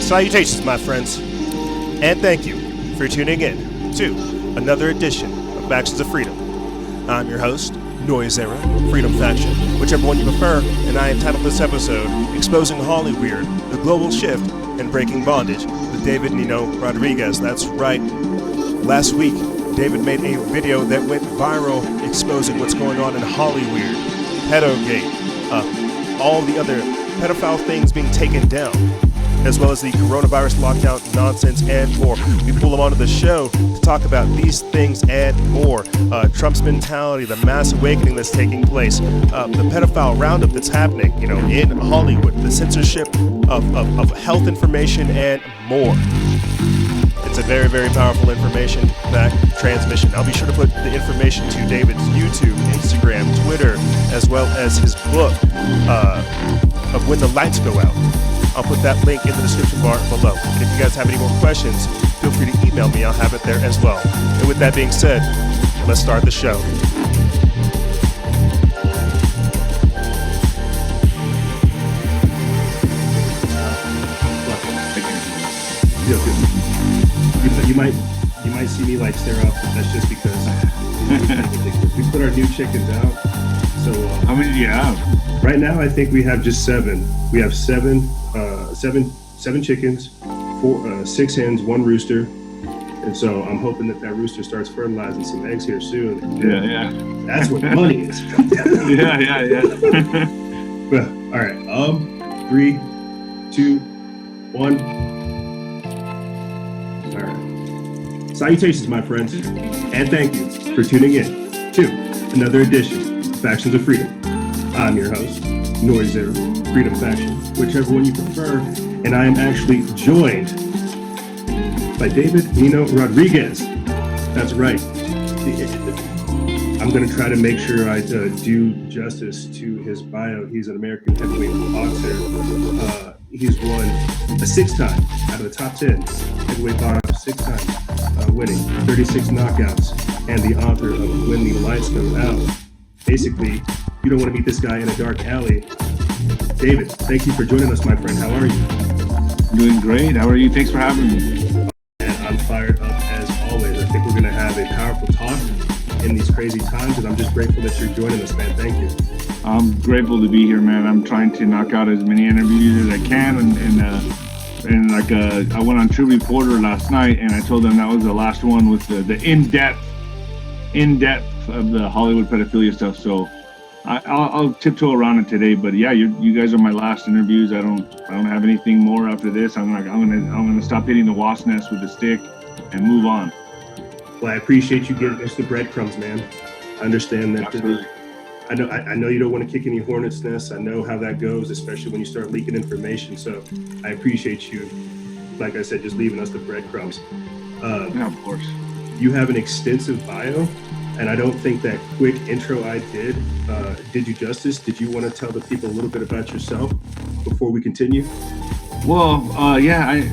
Salutations, my friends, and thank you for tuning in to another edition of Factions of Freedom. I'm your host, Noise Era, Freedom Faction, whichever one you prefer, and I entitled this episode, Exposing Hollyweird, the Global Shift and Breaking Bondage, with David Nino Rodriguez. That's right. Last week, David made a video that went viral exposing what's going on in Hollyweird, PedoGate, all the other pedophile things being taken down, as well as the coronavirus lockdown nonsense and more. We pull them onto the show to talk about these things and more. Trump's mentality, the mass awakening that's taking place, the pedophile roundup that's happening, in Hollywood, the censorship of health information and more. It's a very, very powerful information-packed transmission. I'll be sure to put the information to David's YouTube, Instagram, Twitter, as well as his book of When the Lights Go Out. I'll put that link in the description bar below. And if you guys have any more questions, feel free to email me. I'll have it there as well. And with that being said, let's start the show. You might see me stare off, but that's just because we put our new chickens out. So how many do you have? Right now, I think we have just 7. We have seven chickens, 6 hens, 1 rooster, and so I'm hoping that rooster starts fertilizing some eggs here soon. Yeah. That's what money is. yeah. But, all right. 3, 2, 1. All right. Salutations, my friends, and thank you for tuning in to another edition of Factions of Freedom. I'm your host, Noise Era, Freedom Faction, whichever one you prefer, and I am actually joined by David Nino Rodriguez. That's right. I'm going to try to make sure I do justice to his bio. He's an American heavyweight boxer. He's won a 6-time out of the top 10 heavyweight boxer, 6 times, winning 36 knockouts, and the author of When the Lights Go Out. Basically, you don't want to meet this guy in a dark alley. David, thank you for joining us, my friend. How are you? Doing great. How are you? Thanks for having me. And I'm fired up as always. I think we're going to have a powerful talk in these crazy times, and I'm just grateful that you're joining us, man. Thank you. I'm grateful to be here, man. I'm trying to knock out as many interviews as I can, and I went on True Reporter last night, and I told them that was the last one with the in-depth of the Hollywood pedophilia stuff. So I'll tiptoe around it today, but yeah, you guys are my last interviews. I don't have anything more after this. I'm gonna stop hitting the wasp nest with the stick and move on. Well, I appreciate you giving us the breadcrumbs, man. I understand that. I know you don't want to kick any hornets' nests. I know how that goes, especially when you start leaking information. So I appreciate you, like I said, just leaving us the breadcrumbs. Yeah, of course. You have an extensive bio, and I don't think that quick intro I did you justice. Did you want to tell the people a little bit about yourself before we continue? Well,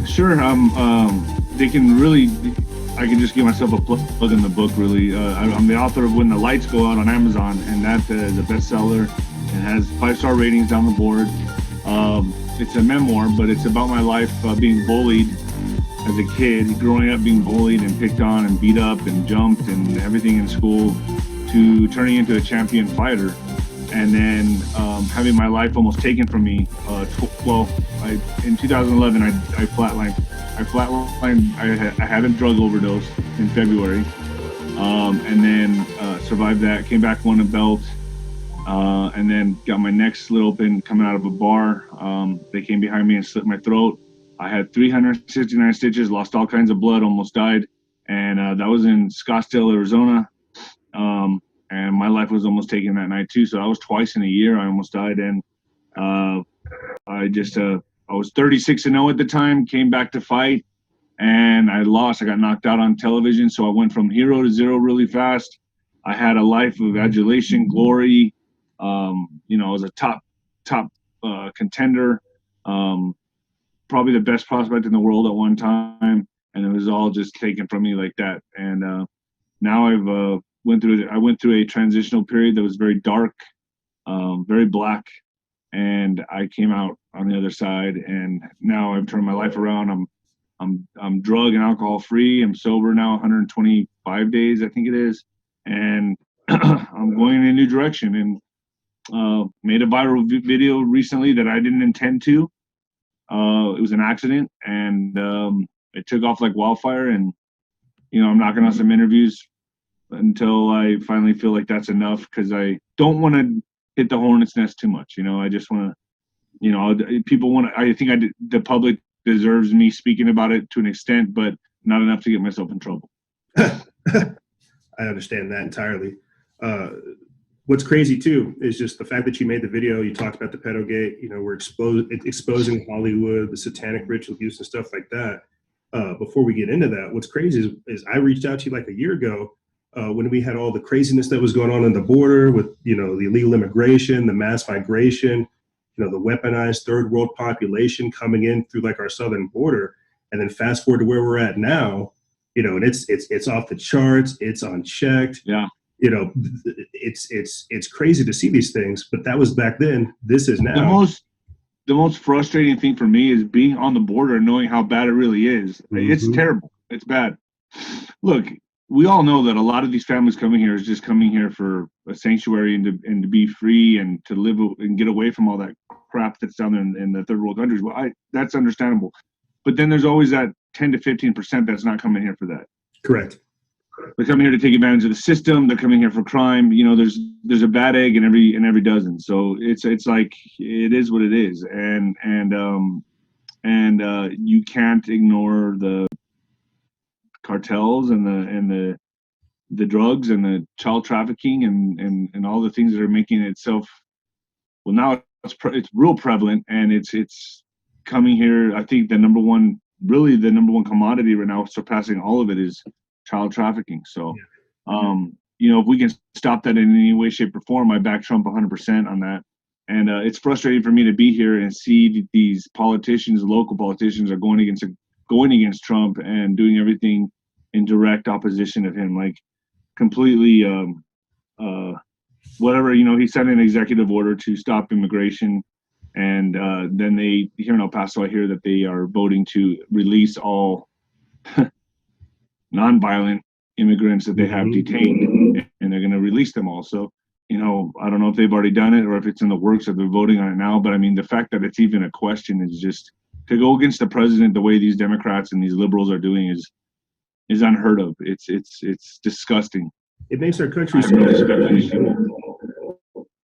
sure. They can really. I can just give myself a plug in the book, really. I'm the author of When the Lights Go Out on Amazon, and that is a bestseller. It has 5-star ratings down the board. It's a memoir, but it's about my life being bullied as a kid, growing up being bullied and picked on and beat up and jumped and everything in school, to turning into a champion fighter. And then having my life almost taken from me. In 2011, I flatlined. I had a drug overdose in February, and then survived that. Came back, won a belt, and then got my neck slit open coming out of a bar. They came behind me and slit my throat. I had 369 stitches, lost all kinds of blood, almost died, and that was in Scottsdale, Arizona. And my life was almost taken that night too. So I was twice in a year. I almost died, and I was 36-0 at the time, came back to fight, and I lost. I got knocked out on television, so I went from hero to zero really fast. I had a life of adulation, glory. I was a top contender, probably the best prospect in the world at one time, and it was all just taken from me like that. And now I went through a transitional period that was very dark, very black. And I came out on the other side, and now I've turned my life around. I'm drug and alcohol free. I'm sober now, 125 days, I think it is, and I'm going in a new direction. And made a viral video recently that I didn't intend to. It was an accident, and it took off like wildfire. And I'm knocking on some interviews until I finally feel like that's enough, because I don't want to hit the hornet's nest too much. I just want to, people want to. I think the public deserves me speaking about it to an extent, but not enough to get myself in trouble. I understand that entirely. What's crazy too is just the fact that you made the video. You talked about the PedoGate. We're exposing Hollywood, the satanic ritual use and stuff like that. Before we get into that, what's crazy is I reached out to you like a year ago when we had all the craziness that was going on the border with the illegal immigration, the mass migration, the weaponized third world population coming in through like our southern border, and then fast forward to where we're at now, and it's off the charts, it's unchecked. Yeah. It's crazy to see these things, but that was back then. This is now. The most frustrating thing for me is being on the border and knowing how bad it really is. Mm-hmm. It's terrible. It's bad. Look, we all know that a lot of these families coming here is just coming here for a sanctuary and to be free and to live and get away from all that crap that's down there in the third world countries. Well, that's understandable. But then there's always that 10 to 15% that's not coming here for that. Correct. They're coming here to take advantage of the system. They're coming here for crime. There's a bad egg in every dozen. So it's like it is what it is, and you can't ignore the cartels and the drugs and the child trafficking and all the things that are making itself. Well, now it's real prevalent, and it's coming here. I think the number one commodity right now, surpassing all of it, is child trafficking. So, if we can stop that in any way, shape, or form, I back Trump 100% on that. And it's frustrating for me to be here and see these politicians, local politicians, are going against Trump and doing everything in direct opposition of him, like completely whatever. He sent an executive order to stop immigration, and then here in El Paso, I hear that they are voting to release all nonviolent immigrants that they have detained, and they're going to release them all. So, I don't know if they've already done it or if it's in the works, or they're voting on it now. But I mean, the fact that it's even a question is just, to go against the president the way these Democrats and these liberals are doing is unheard of. It's disgusting. It makes our country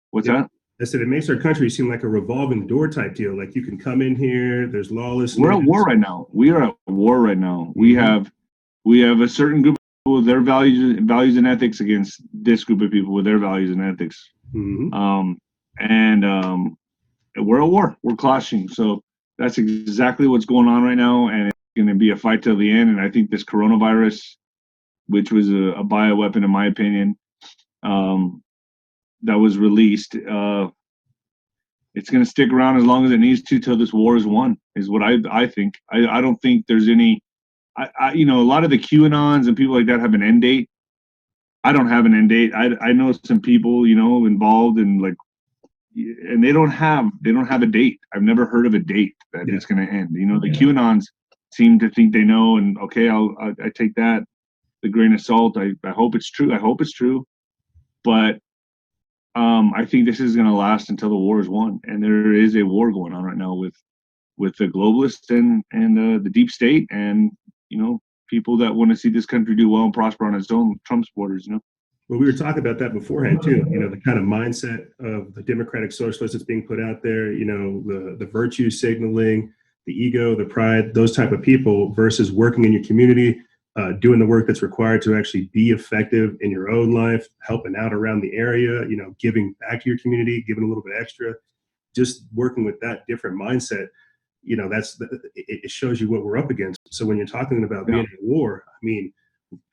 What's that? I said it makes our country seem like a revolving door type deal. Like, you can come in here, there's lawlessness. We're at war right now. We are at war right now. We have a certain group of people with their values and ethics against this group of people with their values and ethics. Mm-hmm. We're at war. We're clashing. So that's exactly what's going on right now, and it's going to be a fight till the end. And I think this coronavirus, which was a bioweapon, in my opinion, that was released, it's going to stick around as long as it needs to till this war is won, is what I think. I don't think there's any. A lot of the QAnons and people like that have an end date. I don't have an end date. I know some people, involved in and they don't have a date. I've never heard of a date that it's going to end. The QAnons seem to think they know, and okay, I take that with a grain of salt. I hope it's true. But I think this is going to last until the war is won, and there is a war going on right now with the globalists and the deep state, and people that want to see this country do well and prosper on its own, Trump's borders. Well, we were talking about that beforehand too. The kind of mindset of the democratic socialist that's being put out there. The virtue signaling, the ego, the pride, those type of people, versus working in your community, doing the work that's required to actually be effective in your own life, helping out around the area, giving back to your community, giving a little bit extra, just working with that different mindset. It shows you what we're up against. So when you're talking about being at war, I mean,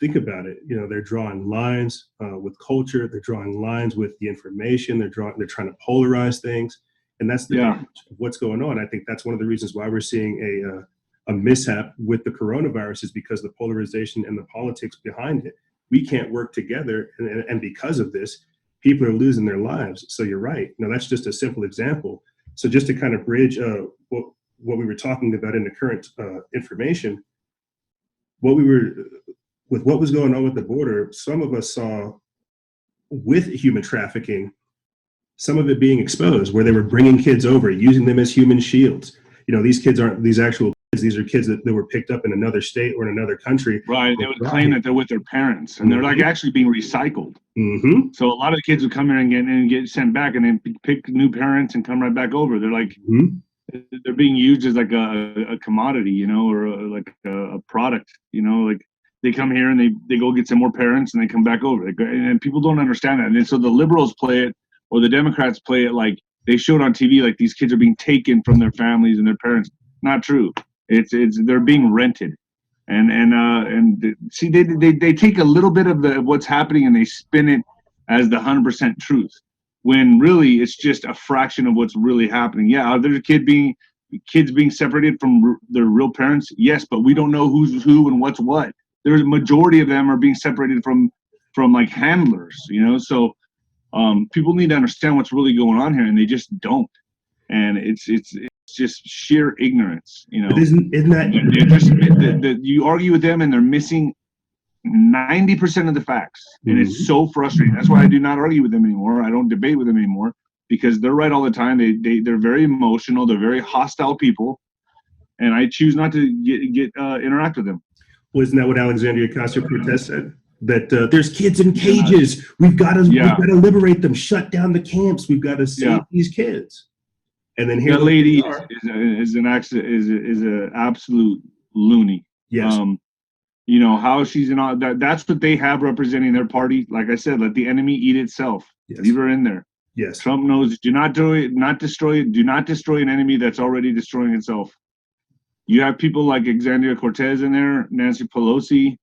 think about it. They're drawing lines with culture. They're drawing lines with the information. They're trying to polarize things, and that's the damage of what's going on. I think that's one of the reasons why we're seeing a mishap with the coronavirus, is because the polarization and the politics behind it. We can't work together, and because of this, people are losing their lives. So you're right. That's just a simple example. So just to kind of bridge what we were talking about in the current information, what was going on with the border, some of us saw with human trafficking, some of it being exposed, where they were bringing kids over, using them as human shields. These kids aren't these actual kids. These are kids that were picked up in another state or in another country. Right. They would claim that they're with their parents, and they're like actually being recycled. Mm-hmm. So a lot of the kids would come here and get sent back, and then pick new parents and come right back over. They're like, they're being used as like a commodity, or like a product, like they come here and they go get some more parents and they come back over. And people don't understand that. And so the liberals play it, or the Democrats play it like they showed on TV, like these kids are being taken from their families and their parents. Not true. It's they're being rented. And see, they take a little bit of what's happening and they spin it as the 100% truth, when really it's just a fraction of what's really happening. Yeah, are there kids being separated from their real parents? Yes, but we don't know who's who and what's what. There's a majority of them are being separated from like handlers, So people need to understand what's really going on here, and they just don't. And it's just sheer ignorance, But isn't that you argue with them and they're missing 90% of the facts, and it's so frustrating. That's why I do not argue with them anymore. I don't debate with them anymore, because they're right all the time. They're very emotional. They're very hostile people, and I choose not to interact with them. Wasn't that what Alexandria Ocasio-Cortez said? That there's kids in cages. We've got to liberate them. Shut down the camps. We've got to save these kids. And then here that lady is an absolute loony. Yes. How she's in all that's what they have representing their party. Like I said, let the enemy eat itself. Yes. Leave her in there. Yes. Trump knows, do not do it, not destroy it. Do not destroy an enemy that's already destroying itself. You have people like Alexandria Cortez in there, Nancy Pelosi.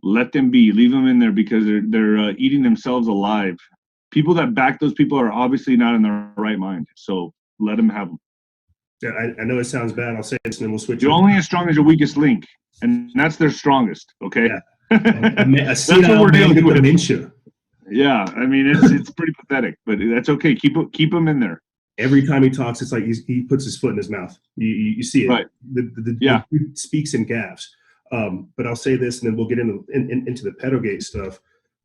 Let them be. Leave them in there, because they're eating themselves alive. People that back those people are obviously not in their right mind. So let them have them. Yeah, I know it sounds bad. I'll say this and then we'll switch. You're only as strong as your weakest link, and that's their strongest. Okay. Yeah. That's what we're dealing with. Dementia. Yeah, I mean it's pretty pathetic, but that's okay. Keep them in there. Every time he talks, it's like he puts his foot in his mouth. You see it. Right. The dude speaks in gaffes. But I'll say this, and then we'll get into the PedoGate stuff.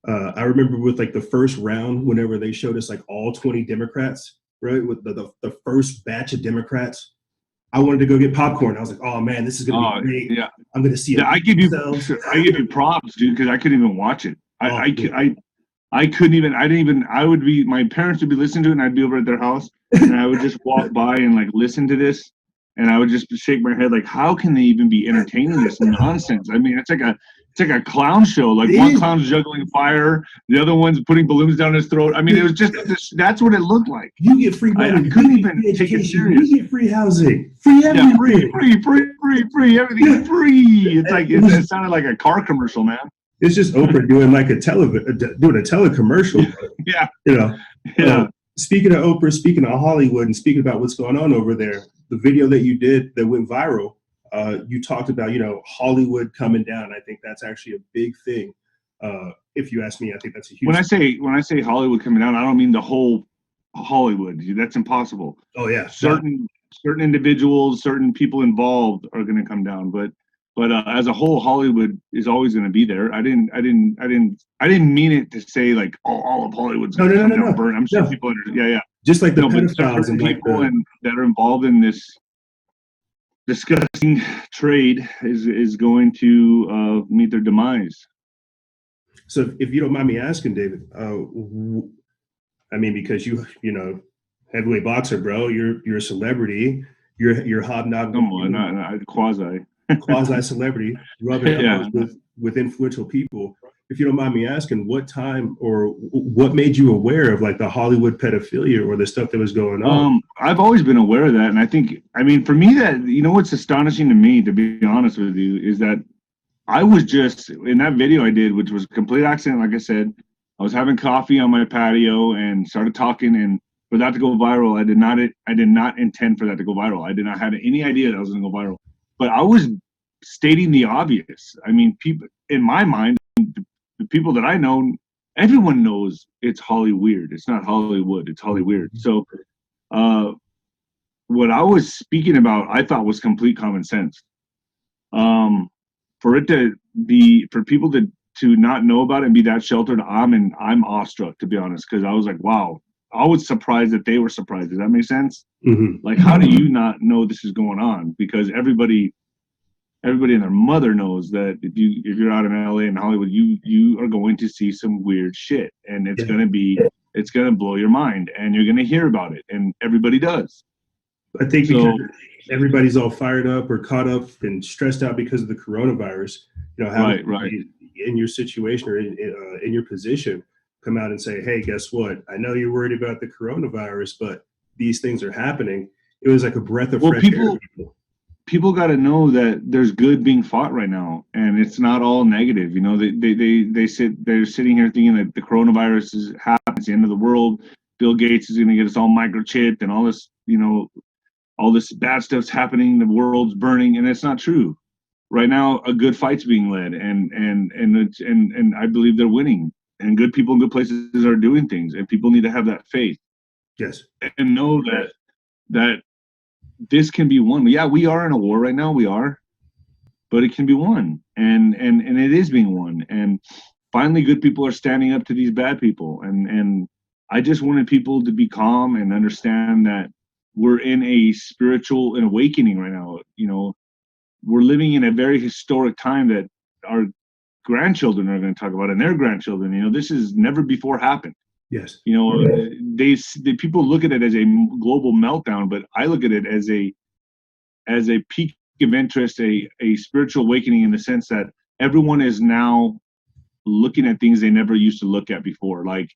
I remember with like the first round, whenever they showed us like all 20 Democrats, right, with the first batch of Democrats, I wanted to go get popcorn. I was like, oh man, this is gonna be great. Yeah, I'm gonna see it. Yeah, I give you props, dude, because I couldn't even watch it. I couldn't even. My parents would be listening to it, and I'd be over at their house, and I would just walk by and like listen to this, and I would just shake my head like, how can they even be entertaining this nonsense? I mean, it's like a clown show. Like one clown's juggling fire, the other one's putting balloons down his throat. I mean, it was just that's what it looked like. You get free money. I couldn't even take it serious. You get free housing, free everything. Yeah, free, everything free. It's like it sounded like a car commercial, man. It's just Oprah doing like doing a telecommercial. Yeah. Speaking of Oprah, speaking of Hollywood, and speaking about what's going on over there, the video that you did that went viral, you talked about, Hollywood coming down. I think that's actually a big thing. If you ask me, I think that's a huge. When I say Hollywood coming down, I don't mean the whole Hollywood. That's impossible. Oh yeah. Certain individuals, certain people involved are going to come down, but as a whole, Hollywood is always going to be there. I didn't mean it to say like all of Hollywood's going to come down, burn. I'm sure people yeah. Just like the pedophiles and people that are involved in this disgusting trade is going to meet their demise. So if you don't mind me asking, David, I mean, because you heavyweight boxer, bro, you're a celebrity, you're hobnobbing. Come on, not quasi celebrity, rubbing elbows with influential people. If you don't mind me asking, what time or what made you aware of like the Hollywood pedophilia or the stuff that was going on? I've always been aware of that. And I think, for me, that, what's astonishing to me, to be honest with you, is that I was just in that video I did, which was a complete accident. Like I said, I was having coffee on my patio and started talking, and for that to go viral, I did not intend for that to go viral. I did not have any idea that I was going to go viral, but I was stating the obvious. I mean, people in my mind, the people that I know, everyone knows it's Hollyweird. It's not Hollywood. It's Hollyweird. So what I was speaking about, I thought was complete common sense. For it to be, for people to not know about it and be that sheltered, I'm awestruck, to be honest, because I was like, wow, I was surprised that they were surprised. Does that make sense? Mm-hmm. Like, how do you not know this is going on? Because everybody and their mother knows that if you're out in LA and Hollywood, you are going to see some weird shit, and it's gonna blow your mind, and you're gonna hear about it, and everybody does. I think because everybody's all fired up or caught up and stressed out because of the coronavirus, right. In your situation or in your position, come out and say, hey, guess what? I know you're worried about the coronavirus, but these things are happening. It was like a breath of fresh air. People got to know that there's good being fought right now, and it's not all negative. They're sitting here thinking that the coronavirus is happening, it's the end of the world. Bill Gates is going to get us all microchipped and all this, all this bad stuff's happening. The world's burning, and it's not true. Right now, a good fight's being led, and I believe they're winning. And good people in good places are doing things, and people need to have that faith. Yes, and know that this can be won. Yeah, we are in a war right now. We are, but it can be won, and it is being won. And finally, good people are standing up to these bad people. And I just wanted people to be calm and understand that we're in a spiritual awakening right now. We're living in a very historic time that our grandchildren are going to talk about, and their grandchildren. This has never before happened. Yes. They people look at it as a global meltdown, but I look at it as a peak of interest, a spiritual awakening, in the sense that everyone is now looking at things they never used to look at before. Like,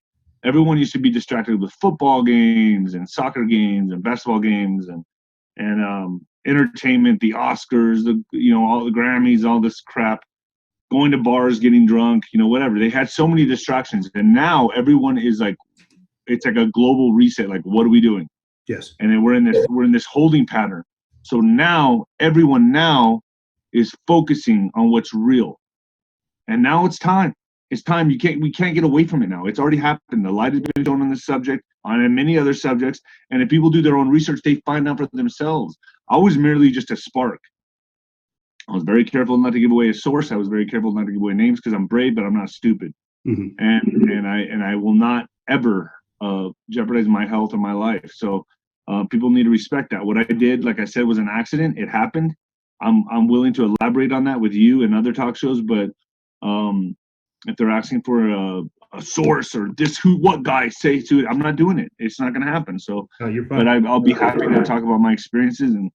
everyone used to be distracted with football games and soccer games and basketball games and entertainment, the Oscars, all the Grammys, all this crap. Going to bars, getting drunk, whatever. They had so many distractions, and now everyone is like, it's like a global reset. Like, what are we doing? Yes. And then we're in this holding pattern. So now everyone is focusing on what's real, and now it's time. It's time. We can't get away from it now. It's already happened. The light has been shown on this subject, on many other subjects, and if people do their own research, they find out for themselves. I was merely just a spark. I was very careful not to give away a source. I was very careful not to give away names, because I'm brave, but I'm not stupid. Mm-hmm. And I will not ever jeopardize my health or my life. So people need to respect that. What I did, like I said, was an accident. It happened. I'm willing to elaborate on that with you and other talk shows, but if they're asking for a source or what guy say to it, I'm not doing it. It's not going to happen. So, you're fine. But I'll be happy to talk about my experiences and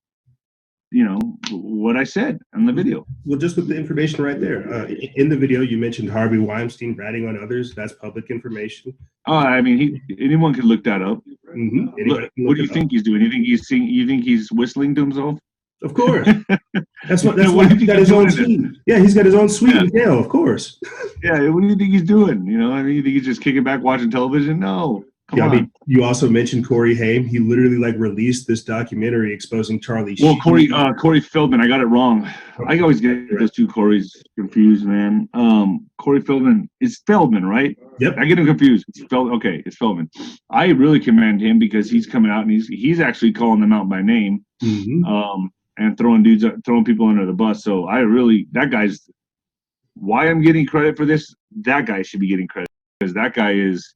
what I said in the video. Well, just with the information right there. In the video, you mentioned Harvey Weinstein ratting on others. That's public information. Oh, I mean, anyone can look that up. Mm-hmm. What do you think he's doing? You think he's whistling to himself? Of course. That's what he's got his own suite. Yeah, he's got his own suite in jail, of course. Yeah, what do you think he's doing? You think he's just kicking back watching television? No. Come on. I mean, you also mentioned Corey Haim. He literally released this documentary exposing Charlie Sheen. Well, Corey Feldman, I got it wrong. I always get those two Corys confused, man. Corey Feldman is Feldman, right? Yep. I get him confused. It's Feldman. I really commend him, because he's coming out and he's actually calling them out by name, mm-hmm. And throwing people under the bus. So that guy's why I'm getting credit for this. That guy should be getting credit, because that guy is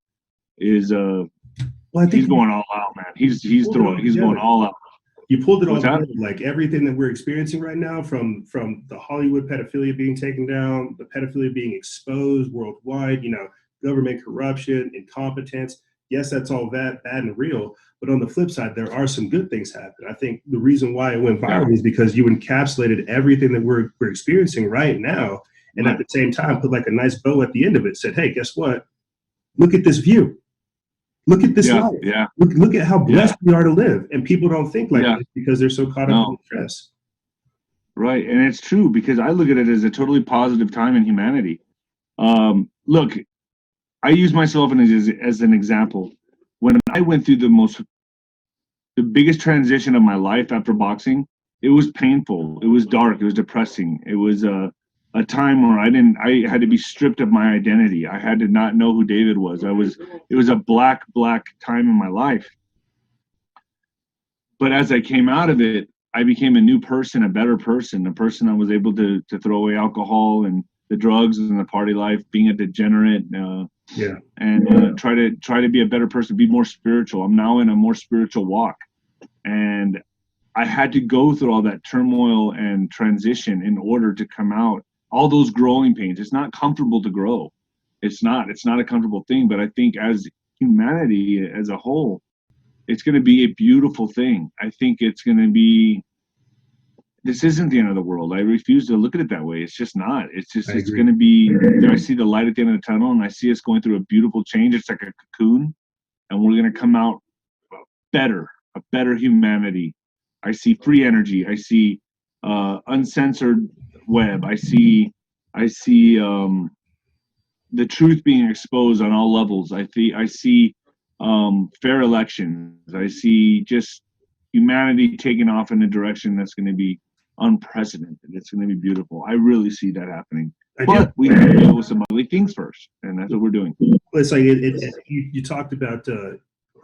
he's going all out, man. He's going all out. You pulled it all together, like everything that we're experiencing right now, from the Hollywood pedophilia being taken down, the pedophilia being exposed worldwide, government corruption, incompetence. Yes, that's all bad and real. But on the flip side, there are some good things happening. I think the reason why it went viral is because you encapsulated everything that we're experiencing right now, and at the same time put like a nice bow at the end of it. Said, hey, guess what? Look at this view. Look at this life. Yeah. Look at how blessed we are to live. And people don't think like this because they're so caught up in stress. Right. And it's true, because I look at it as a totally positive time in humanity. Look, I use myself as an example. When I went through the biggest transition of my life after boxing, it was painful. It was dark. It was depressing. It was a time where I had to be stripped of my identity. I had to not know who David was. It was a black time in my life. But as I came out of it, I became a new person, a better person, a person that was able to throw away alcohol and the drugs and the party life, being a degenerate, and try to be a better person, be more spiritual. I'm now in a more spiritual walk, and I had to go through all that turmoil and transition in order to come out. All those growing pains. It's not comfortable to grow. It's not a comfortable thing. But I think as humanity as a whole, it's going to be a beautiful thing. I think it's going to be. This isn't the end of the world. I refuse to look at it that way. It's just not. It's going to be. I see the light at the end of the tunnel, and I see us going through a beautiful change. It's like a cocoon, and we're going to come out better, a better humanity. I see free energy. I see uncensored web. I see the truth being exposed on all levels. I see fair elections. I see just humanity taking off in a direction that's going to be unprecedented. It's going to be beautiful. I really see that happening. But we have to deal with some ugly things first, and that's what we're doing. It's like you talked about.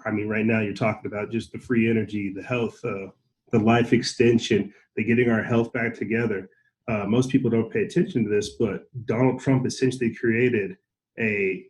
Right now you're talking about just the free energy, the health, the life extension, the getting our health back together. Most people don't pay attention to this, but Donald Trump essentially created a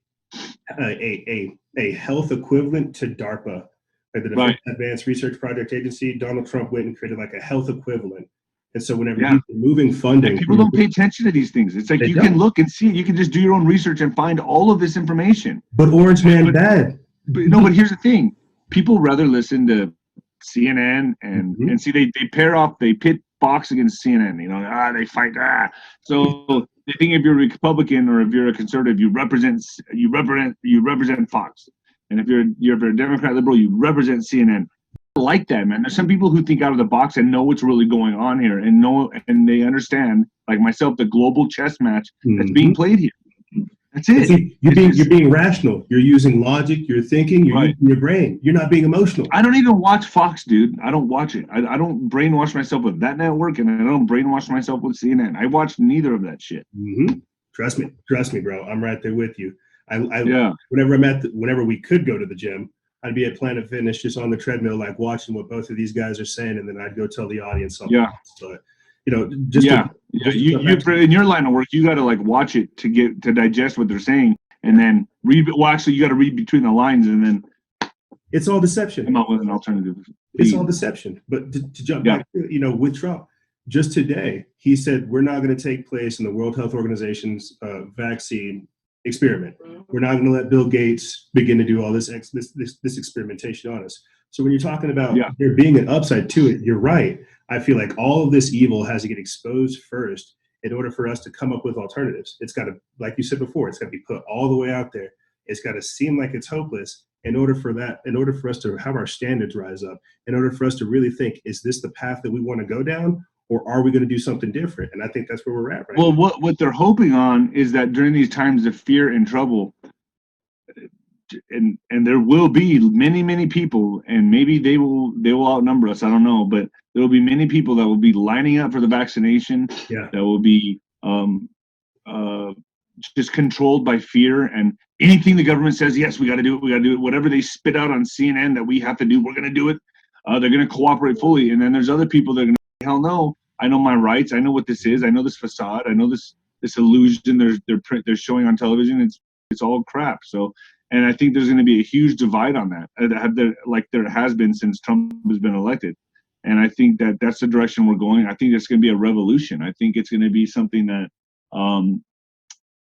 health equivalent to DARPA, like the Defense Advanced Research Project Agency. Donald Trump went and created like a health equivalent. And so whenever he's removing funding, and people don't pay attention to these things. It's like you can look and see. You can just do your own research and find all of this information. But Orange Man bad. But here's the thing: people rather listen to CNN and see they pair off, they pit Fox against CNN. They fight. So they think if you're a Republican or if you're a conservative, you represent Fox, and if you're a Democrat, liberal, you represent CNN. I like that, man. There's some people who think out of the box and know what's really going on here, and they understand, like myself, the global chess match that's being played here. That's it. See, you're being rational. You're using logic. You're thinking. You're using your brain. You're not being emotional. I don't even watch Fox, dude. I don't watch it. I don't brainwash myself with that network, and I don't brainwash myself with CNN. I watch neither of that shit. Trust me, bro. I'm right there with you. Whenever we could go to the gym, I'd be at Planet Fitness just on the treadmill, like watching what both of these guys are saying, and then I'd go tell the audience something. But in your line of work, you got to like watch it to digest what they're saying, and then read. Well, actually, you got to read between the lines, and then it's all deception. Come out with an alternative. It's all deception. But to jump back, with Trump, just today he said we're not going to take place in the World Health Organization's vaccine experiment. We're not going to let Bill Gates begin to do all this experimentation on us. So when you're talking about there being an upside to it, you're right. I feel like all of this evil has to get exposed first in order for us to come up with alternatives. It's got to, like you said before, it's got to be put all the way out there. It's got to seem like it's hopeless in order for us to have our standards rise up, in order for us to really think, is this the path that we want to go down, or are we going to do something different? And I think that's where we're at right now. Well, what they're hoping on is that during these times of fear and trouble, and there will be many people, and maybe they will outnumber us, I don't know, but there will be many people that will be lining up for the vaccination, that will be just controlled by fear, and anything the government says, yes, we got to do it, whatever they spit out on CNN that we have to do, we're going to do it. They're going to cooperate fully. And then there's other people that are going to say, hell no, I know my rights, I know what this is, I know this facade, I know this illusion they're showing on television, it's all crap. So, and I think there's going to be a huge divide on that, like there has been since Trump has been elected. And I think that's the direction we're going. I think it's going to be a revolution. I think it's going to be something that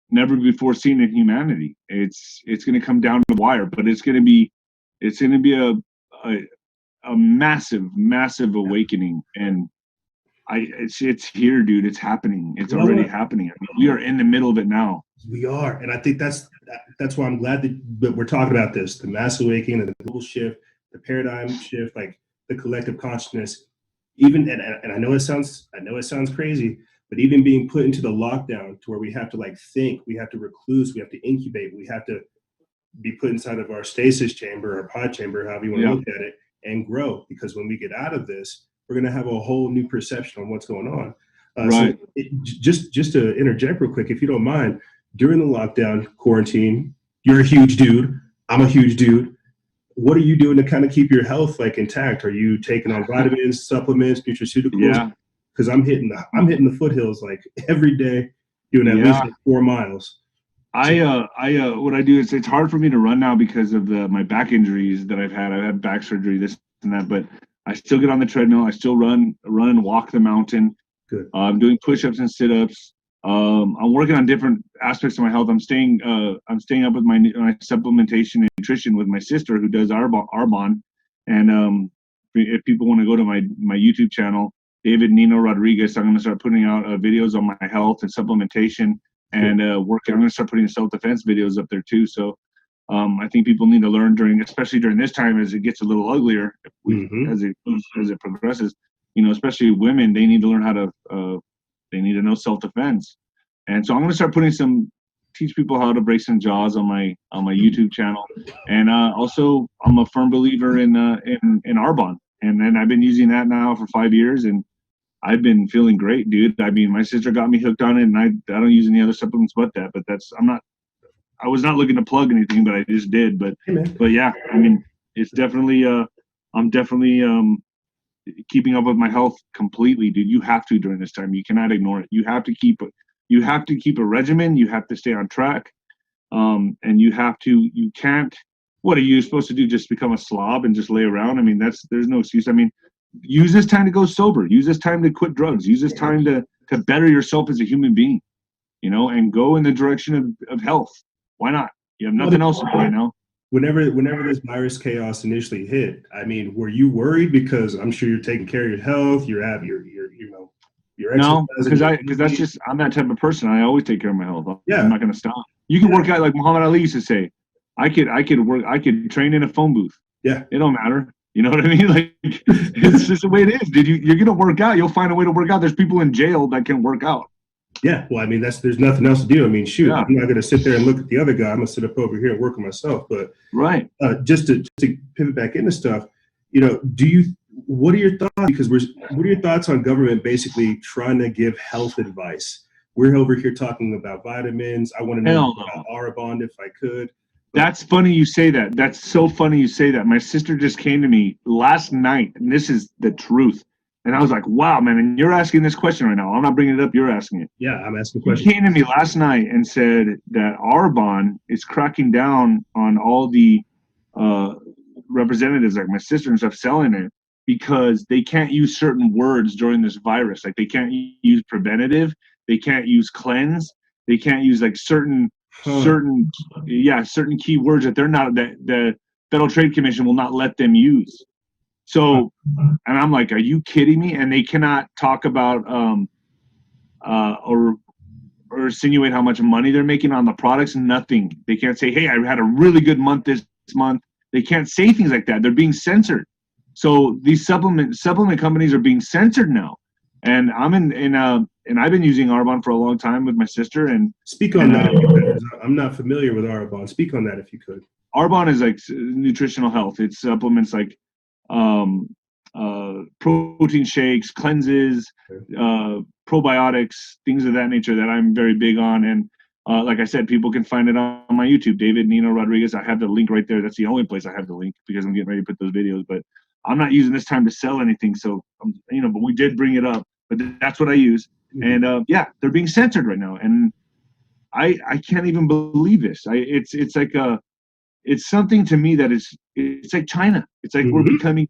never before seen in humanity. It's going to come down to the wire, but it's going to be a massive awakening. And it's here, dude. It's happening. It's already happening. I mean, we are in the middle of it now. We are, and I think that's why I'm glad that we're talking about this: the mass awakening, the global shift, the paradigm shift, like the collective consciousness. Even and I know it sounds crazy, but even being put into the lockdown to where we have to like think, we have to recluse, we have to incubate, we have to be put inside of our stasis chamber or pod chamber, however you want to look at it, and grow. Because when we get out of this, we're going to have a whole new perception on what's going on. Right. So just to interject real quick, if you don't mind, during the lockdown quarantine, you're a huge dude. I'm a huge dude. what are you doing to kind of keep your health like intact? Are you taking on vitamins, supplements, nutraceuticals? Yeah. Because I'm hitting the foothills like every day, doing at least like 4 miles. What I do is it's hard for me to run now because of my back injuries that I've had. I've had back surgery, this and that, but I still get on the treadmill. I still run and walk the mountain. Good. I'm doing push-ups and sit-ups. I'm working on different aspects of my health. I'm staying up with my supplementation and nutrition with my sister who does Arbonne. And if people want to go to my YouTube channel, David Nino Rodriguez, I'm going to start putting out videos on my health and supplementation and working. I'm going to start putting self-defense videos up there too. So I think people need to learn especially during this time as it gets a little uglier, as it progresses. You know, especially women, they need to learn how to. They need to know self-defense, and so I'm going to start teach people how to break some jaws on my YouTube channel, and also I'm a firm believer in Arbonne, and then I've been using that now for 5 years, and I've been feeling great, dude. I mean, my sister got me hooked on it, and I don't use any other supplements but that. But I was not looking to plug anything, but I just did. But yeah, I mean, it's definitely I'm definitely keeping up with my health completely, dude. You have to during this time. You cannot ignore it. You have to keep a regimen. You have to stay on track. And you can't, what are you supposed to do? Just become a slob and just lay around? I mean, there's no excuse. I mean, use this time to go sober. Use this time to quit drugs. Use this time to better yourself as a human being, you know, and go in the direction of health. Why not? You have nothing else to do right now. Whenever this virus chaos initially hit, I mean, were you worried? Because I'm sure you're taking care of your health. You're at your no, because that's just, I'm that type of person. I always take care of my health. Yeah. I'm not going to stop. You can work out like Muhammad Ali used to say. I could train in a phone booth. Yeah. It don't matter. You know what I mean? Like, it's just the way it is. You're going to work out. You'll find a way to work out. There's people in jail that can work out. Yeah, well, I mean, there's nothing else to do. I mean, shoot, I'm not going to sit there and look at the other guy. I'm going to sit up over here and work on myself. But right, just to pivot back into stuff, you know, what are your thoughts? Because what are your thoughts on government basically trying to give health advice? We're over here talking about vitamins. I want to know about Arbonne if I could. That's funny you say that. That's so funny you say that. My sister just came to me last night, and this is the truth. And I was like, wow, man, and you're asking this question right now. I'm not bringing it up. You're asking it. Yeah, I'm asking the question. He came to me last night and said that Arbonne is cracking down on all the representatives, like my sister and stuff, selling it because they can't use certain words during this virus. Like they can't use preventative. They can't use cleanse. They can't use like certain key words that the Federal Trade Commission will not let them use. So, and I'm like, are you kidding me? And they cannot talk about or insinuate how much money they're making on the products. Nothing. They can't say, hey, I had a really good month this month. They can't say things like that. They're being censored. So these supplement companies are being censored now. And I'm and I've been using Arbonne for a long time with my sister. And speak on that. I'm not familiar with Arbonne. Speak on that if you could. Arbonne is like nutritional health. It supplements like protein shakes, cleanses, probiotics, things of that nature that I'm very big on. And like I said, people can find it on my YouTube, David Nino Rodriguez. I have the link right there. That's the only place I have the link because I'm getting ready to put those videos. But I'm not using this time to sell anything. So, but we did bring it up. But that's what I use. And they're being censored right now. And I can't even believe this. It's like it's something to me that it's like China. It's like we're becoming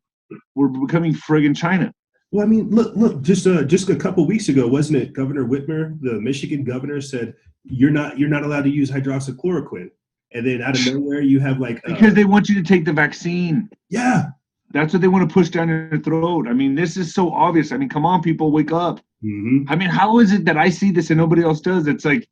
friggin' China. Well, I mean, look. Just a couple weeks ago, wasn't it? Governor Whitmer, the Michigan governor, said you're not allowed to use hydroxychloroquine, and then out of nowhere you have like because they want you to take the vaccine. Yeah, that's what they want to push down your throat. I mean, this is so obvious. I mean, come on, people, wake up. I mean, how is it that I see this and nobody else does? It's like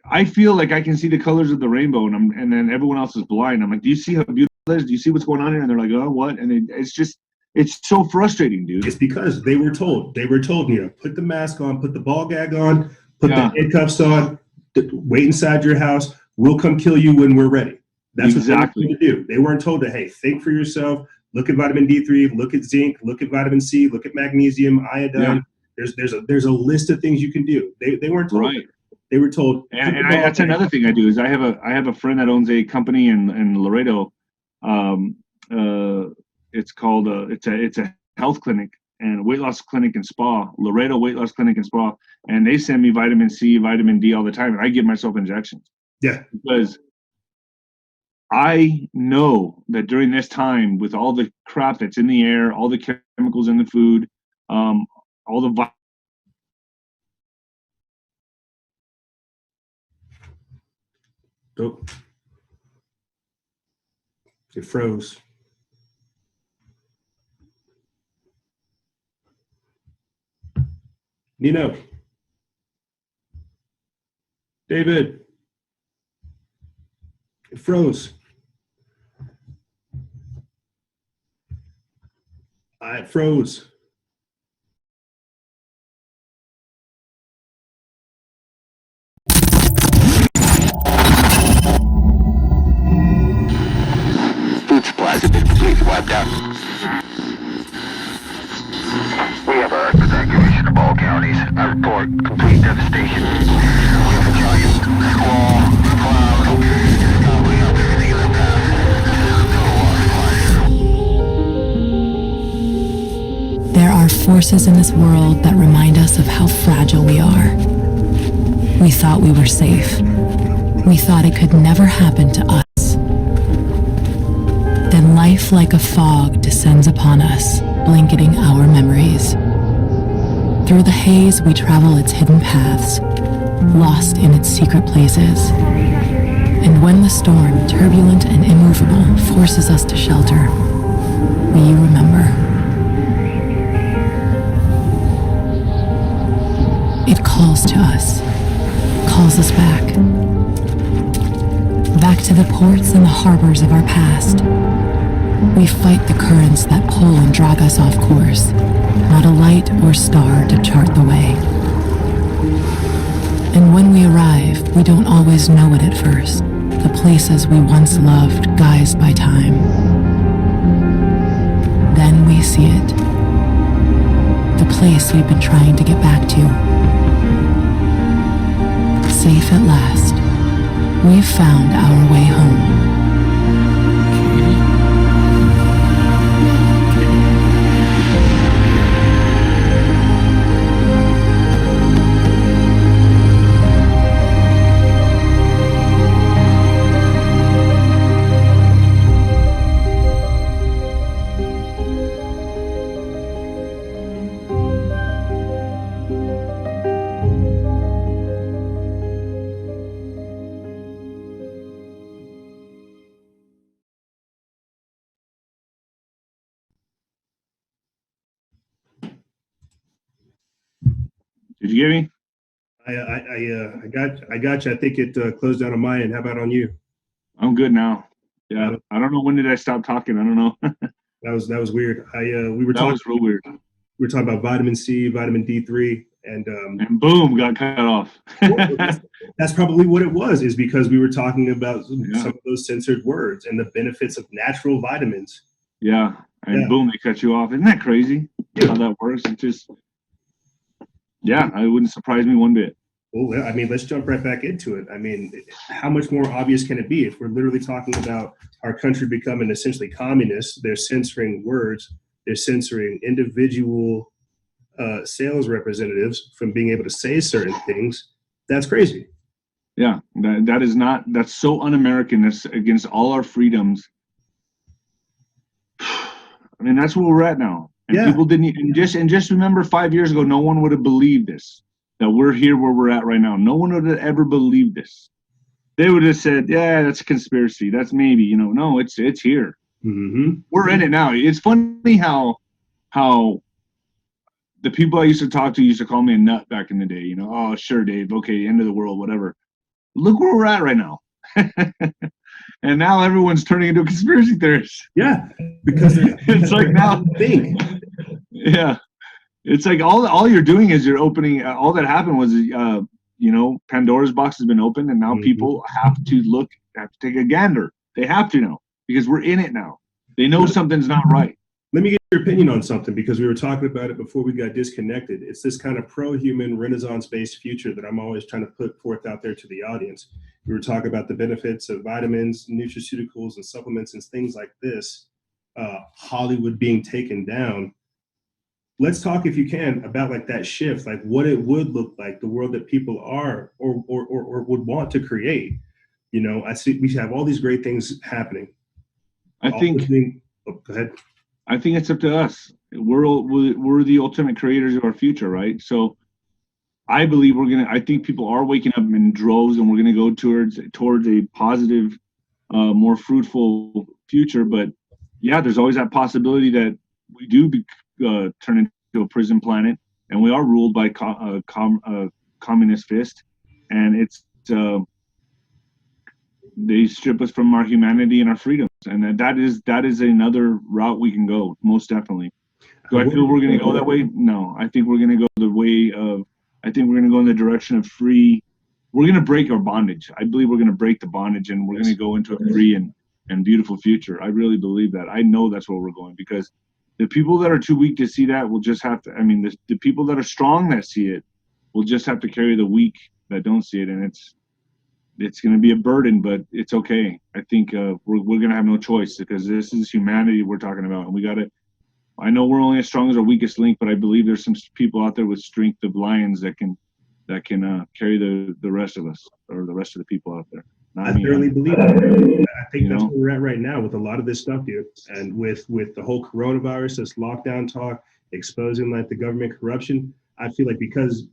I feel like I can see the colors of the rainbow, and then everyone else is blind. I'm like, do you see how beautiful it is? Do you see what's going on here? And they're like, oh, what? And it's so frustrating, dude. It's because they were told, put the mask on, put the ball gag on, put the handcuffs on, wait inside your house. We'll come kill you when we're ready. That's exactly what they were told to do. They weren't told to, hey, think for yourself. Look at vitamin D3. Look at zinc. Look at vitamin C. Look at magnesium, iodine. Yeah. There's a list of things you can do. They weren't told. Right. They were told. That's another thing I do is I have a friend that owns a company in Laredo. It's called it's a health clinic and weight loss clinic and spa, Laredo Weight Loss Clinic and Spa, and they send me vitamin C, vitamin D all the time, and I give myself injections. Yeah, because I know that during this time, with all the crap that's in the air, all the chemicals in the food, all the oh, it froze. Nino, David, it froze. It froze. Food supplies have been completely wiped out. We have our evacuation of all counties. I report complete devastation. We have a giant squall, cloud, gobbling up everything in the path. There are forces in this world that remind us of how fragile we are. We thought we were safe. We thought it could never happen to us. Then life like a fog descends upon us, blanketing our memories. Through the haze, we travel its hidden paths, lost in its secret places. And when the storm, turbulent and immovable, forces us to shelter, we remember. It calls to us, calls us back. Back to the ports and the harbors of our past. We fight the currents that pull and drag us off course, not a light or star to chart the way. And when we arrive, we don't always know it at first, the places we once loved guised by time. Then we see it, the place we've been trying to get back to. Safe at last, we've found our way home. Did you get me? I got you. I think it closed down on my end. How about on you? I'm good now. Yeah, I don't know when did I stop talking. I don't know. That was weird. That was real weird. We were talking about vitamin C, vitamin D3, and boom, got cut off. that's probably what it was. Is because we were talking about some of those censored words and the benefits of natural vitamins. Yeah, and boom, they cut you off. Isn't that crazy? How that works? It just, it wouldn't surprise me one bit. Well, I mean, let's jump right back into it. I mean, how much more obvious can it be? If we're literally talking about our country becoming essentially communist, they're censoring words, they're censoring individual sales representatives from being able to say certain things. That's crazy. Yeah, that's so un-American. That's against all our freedoms. I mean, that's where we're at now. And people didn't, and just remember 5 years ago, no one would have believed this, that we're here where we're at right now. No one would have ever believed this. They would have said, yeah, that's a conspiracy. That's maybe, no, it's here. Mm-hmm. We're in it now. It's funny how the people I used to talk to used to call me a nut back in the day. Oh, sure, Dave. Okay, end of the world, whatever. Look where we're at right now. And now everyone's turning into a conspiracy theorist. Yeah, because it's like now think. Yeah, it's like all you're doing is you're opening. All that happened was, Pandora's box has been opened, and now people have to take a gander. They have to now because we're in it now. They know something's not right. Let me get your opinion on something, because we were talking about it before we got disconnected. It's this kind of pro-human, Renaissance-based future that I'm always trying to put forth out there to the audience. We were talking about the benefits of vitamins, nutraceuticals, and supplements and things like this. Hollywood being taken down. Let's talk, if you can, about like that shift, like what it would look like, the world that people are or would want to create. You know, I see we have all these great things happening. I think. Oh, go ahead. I think it's up to us. We're the ultimate creators of our future, right? So I believe I think people are waking up in droves, and we're gonna go towards a positive, more fruitful future. But yeah, there's always that possibility that we do turn into a prison planet, and we are ruled by communist fist, and it's they strip us from our humanity and our freedoms, and that is another route we can go, most definitely. Do I feel we're going to go that way? No, I think we're going to go the way of. I think we're going to go in the direction of free. We're going to break our bondage. I believe we're going to break the bondage, and we're going to go into a free and beautiful future. I really believe that. I know that's where we're going, because the people that are too weak to see that will just have to. I mean, the people that are strong that see it will just have to carry the weak that don't see it, and it's going to be a burden, but it's okay. I think we're going to have no choice, because this is humanity we're talking about, and we got to. I know we're only as strong as our weakest link, but I believe there's some people out there with strength of lions that can carry the rest of us, or the rest of the people out there. I thoroughly believe that. I think that's where we're at right now with a lot of this stuff, dude. And with the whole coronavirus, this lockdown talk, exposing like the government corruption, I feel like because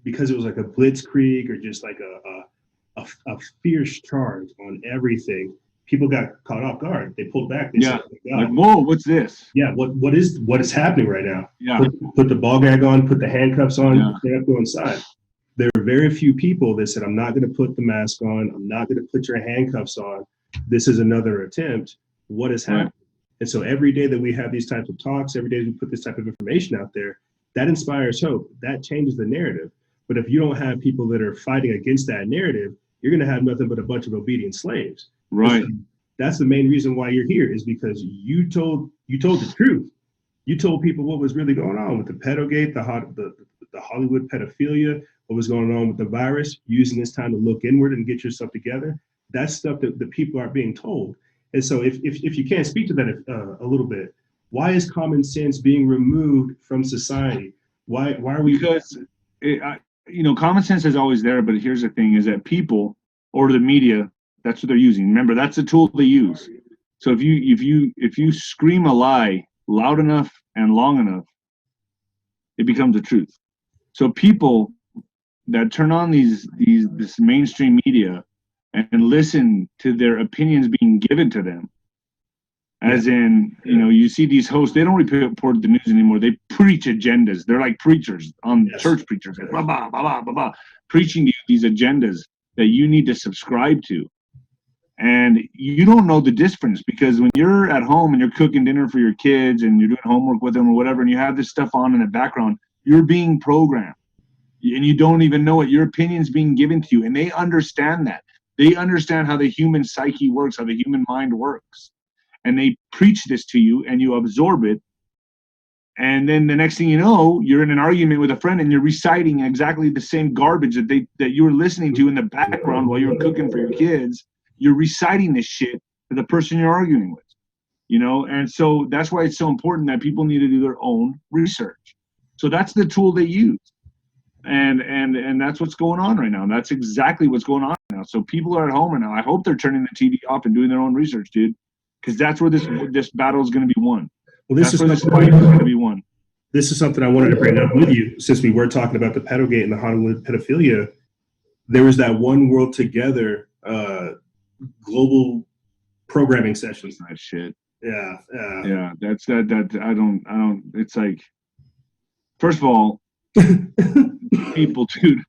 it was like a blitzkrieg, or just like a fierce charge on everything, people got caught off guard. They pulled back. They said, like, whoa, what's this? Yeah, what is happening right now? Yeah, put the ball gag on, put the handcuffs on, go inside. There are very few people that said, I'm not going to put the mask on. I'm not going to put your handcuffs on. This is another attempt. What is happening? Right. And so every day that we have these types of talks, every day we put this type of information out there, that inspires hope. That changes the narrative. But if you don't have people that are fighting against that narrative, you're going to have nothing but a bunch of obedient slaves. Right. So that's the main reason why you're here, is because you told the truth. You told people what was really going on with the PedoGate, the Hollywood pedophilia, what was going on with the virus, using this time to look inward and get yourself together. That's stuff that the people aren't being told. And so if you can't speak to that a little bit, why is common sense being removed from society? Why are we? Because common sense is always there, but here's the thing: is that people or the media, that's what they're using. Remember, that's the tool they use. So if you scream a lie loud enough and long enough, it becomes the truth. So people that turn on this mainstream media and listen to their opinions being given to them, as in, you see these hosts, they don't report the news anymore. They preach agendas. They're like preachers, church preachers, blah, blah, blah, blah, blah, blah, preaching to you these agendas that you need to subscribe to. And you don't know the difference, because when you're at home and you're cooking dinner for your kids and you're doing homework with them or whatever, and you have this stuff on in the background, you're being programmed. And you don't even know it. Your opinion's being given to you. And they understand that. They understand how the human psyche works, how the human mind works. And they preach this to you, and you absorb it. And then the next thing you know, you're in an argument with a friend, and you're reciting exactly the same garbage that you were listening to in the background while you were cooking for your kids. You're reciting this shit to the person you're arguing with, and so that's why it's so important that people need to do their own research. So that's the tool they use, and that's what's going on right now. That's exactly what's going on now. So people are at home right now. I hope they're turning the TV off and doing their own research, dude, because that's where this battle is going to be won. Well, this fight is going to be won. This is something I wanted to bring up with you, since we were talking about the PedoGate and the Hollywood pedophilia. There was that One World Together global programming sessions. That shit. Yeah. That's that. I don't. It's like, first of all, people, dude,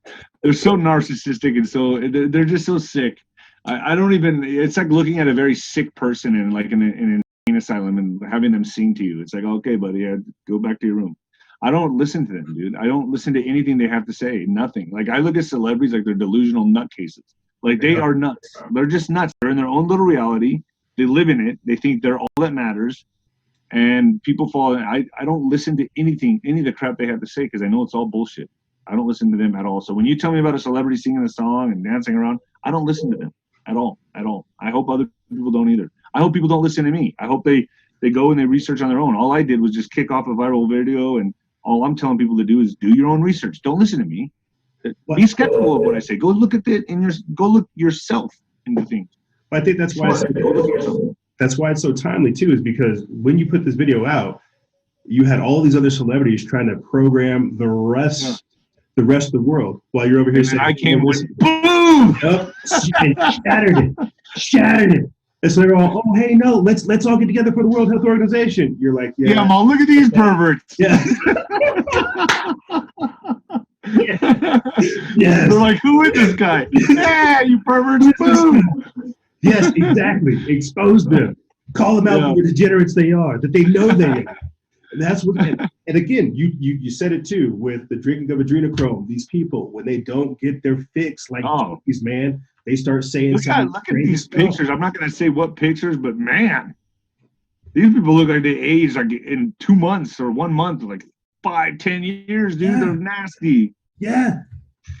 they're so narcissistic, and so they're just so sick. I don't even. It's like looking at a very sick person in an insane asylum and having them sing to you. It's like, okay, buddy, go back to your room. I don't listen to them, dude. I don't listen to anything they have to say. Nothing. Like, I look at celebrities like they're delusional nutcases. Like, they are nuts. They're just nuts. They're in their own little reality. They live in it. They think they're all that matters. and people fall. I don't listen to any of the crap they have to say because I know it's all bullshit. I don't listen to them at all. So when you tell me about a celebrity singing a song and dancing around, I don't listen to them at all. I hope other people don't either. I hope people don't listen to me. I hope they go and they research on their own. All I did was just kick off a viral video, and all I'm telling people to do is do your own research. Don't listen to me. Be skeptical of what I say. Go look at it go look yourself into things. I think that's why it's so timely too, is because when you put this video out, you had all these other celebrities trying to program the rest of the world while you're over here saying, I came with boom, and shattered it. And so they're all, oh hey, no, let's all get together for the World Health Organization. You're like, yeah, Mom, look at these perverts. Yeah. Yes. They're like, who is this guy? Yeah, you perverts. Boom. Yes, exactly. Expose them. Call them out for the degenerates they are, that they know they are. And that's what. And again, you said it too with the drinking of adrenochrome. These people, when they don't get their fix, like these man, they start saying look at these stuff. pictures. I'm not going to say what pictures, but man, these people look like they aged like in 2 months or 1 month, like 5-10 years, dude. They're nasty. Yeah.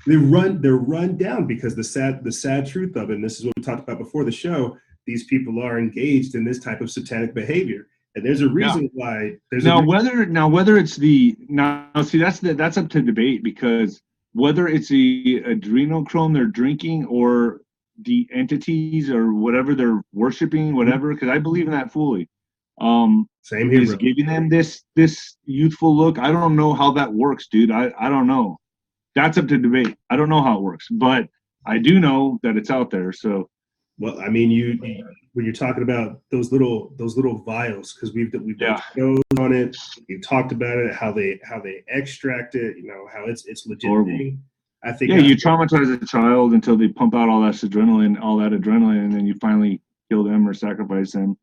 They're run down because the sad truth of it, and this is what we talked about before the show, these people are engaged in this type of satanic behavior. And there's a reason why whether it's that's up to debate, because whether it's the adrenochrome they're drinking or the entities or whatever they're worshiping, whatever, because I believe in that fully. Same here, is giving them this youthful look. I don't know how that works, dude. I don't know. That's up to debate. I don't know how it works, but I do know that it's out there. So, well, I mean, when you're talking about those little vials, because we've done shows on it, we've talked about it, how they extract it, how it's legit thing. I think you traumatize a child until they pump out all that adrenaline, and then you finally kill them or sacrifice them.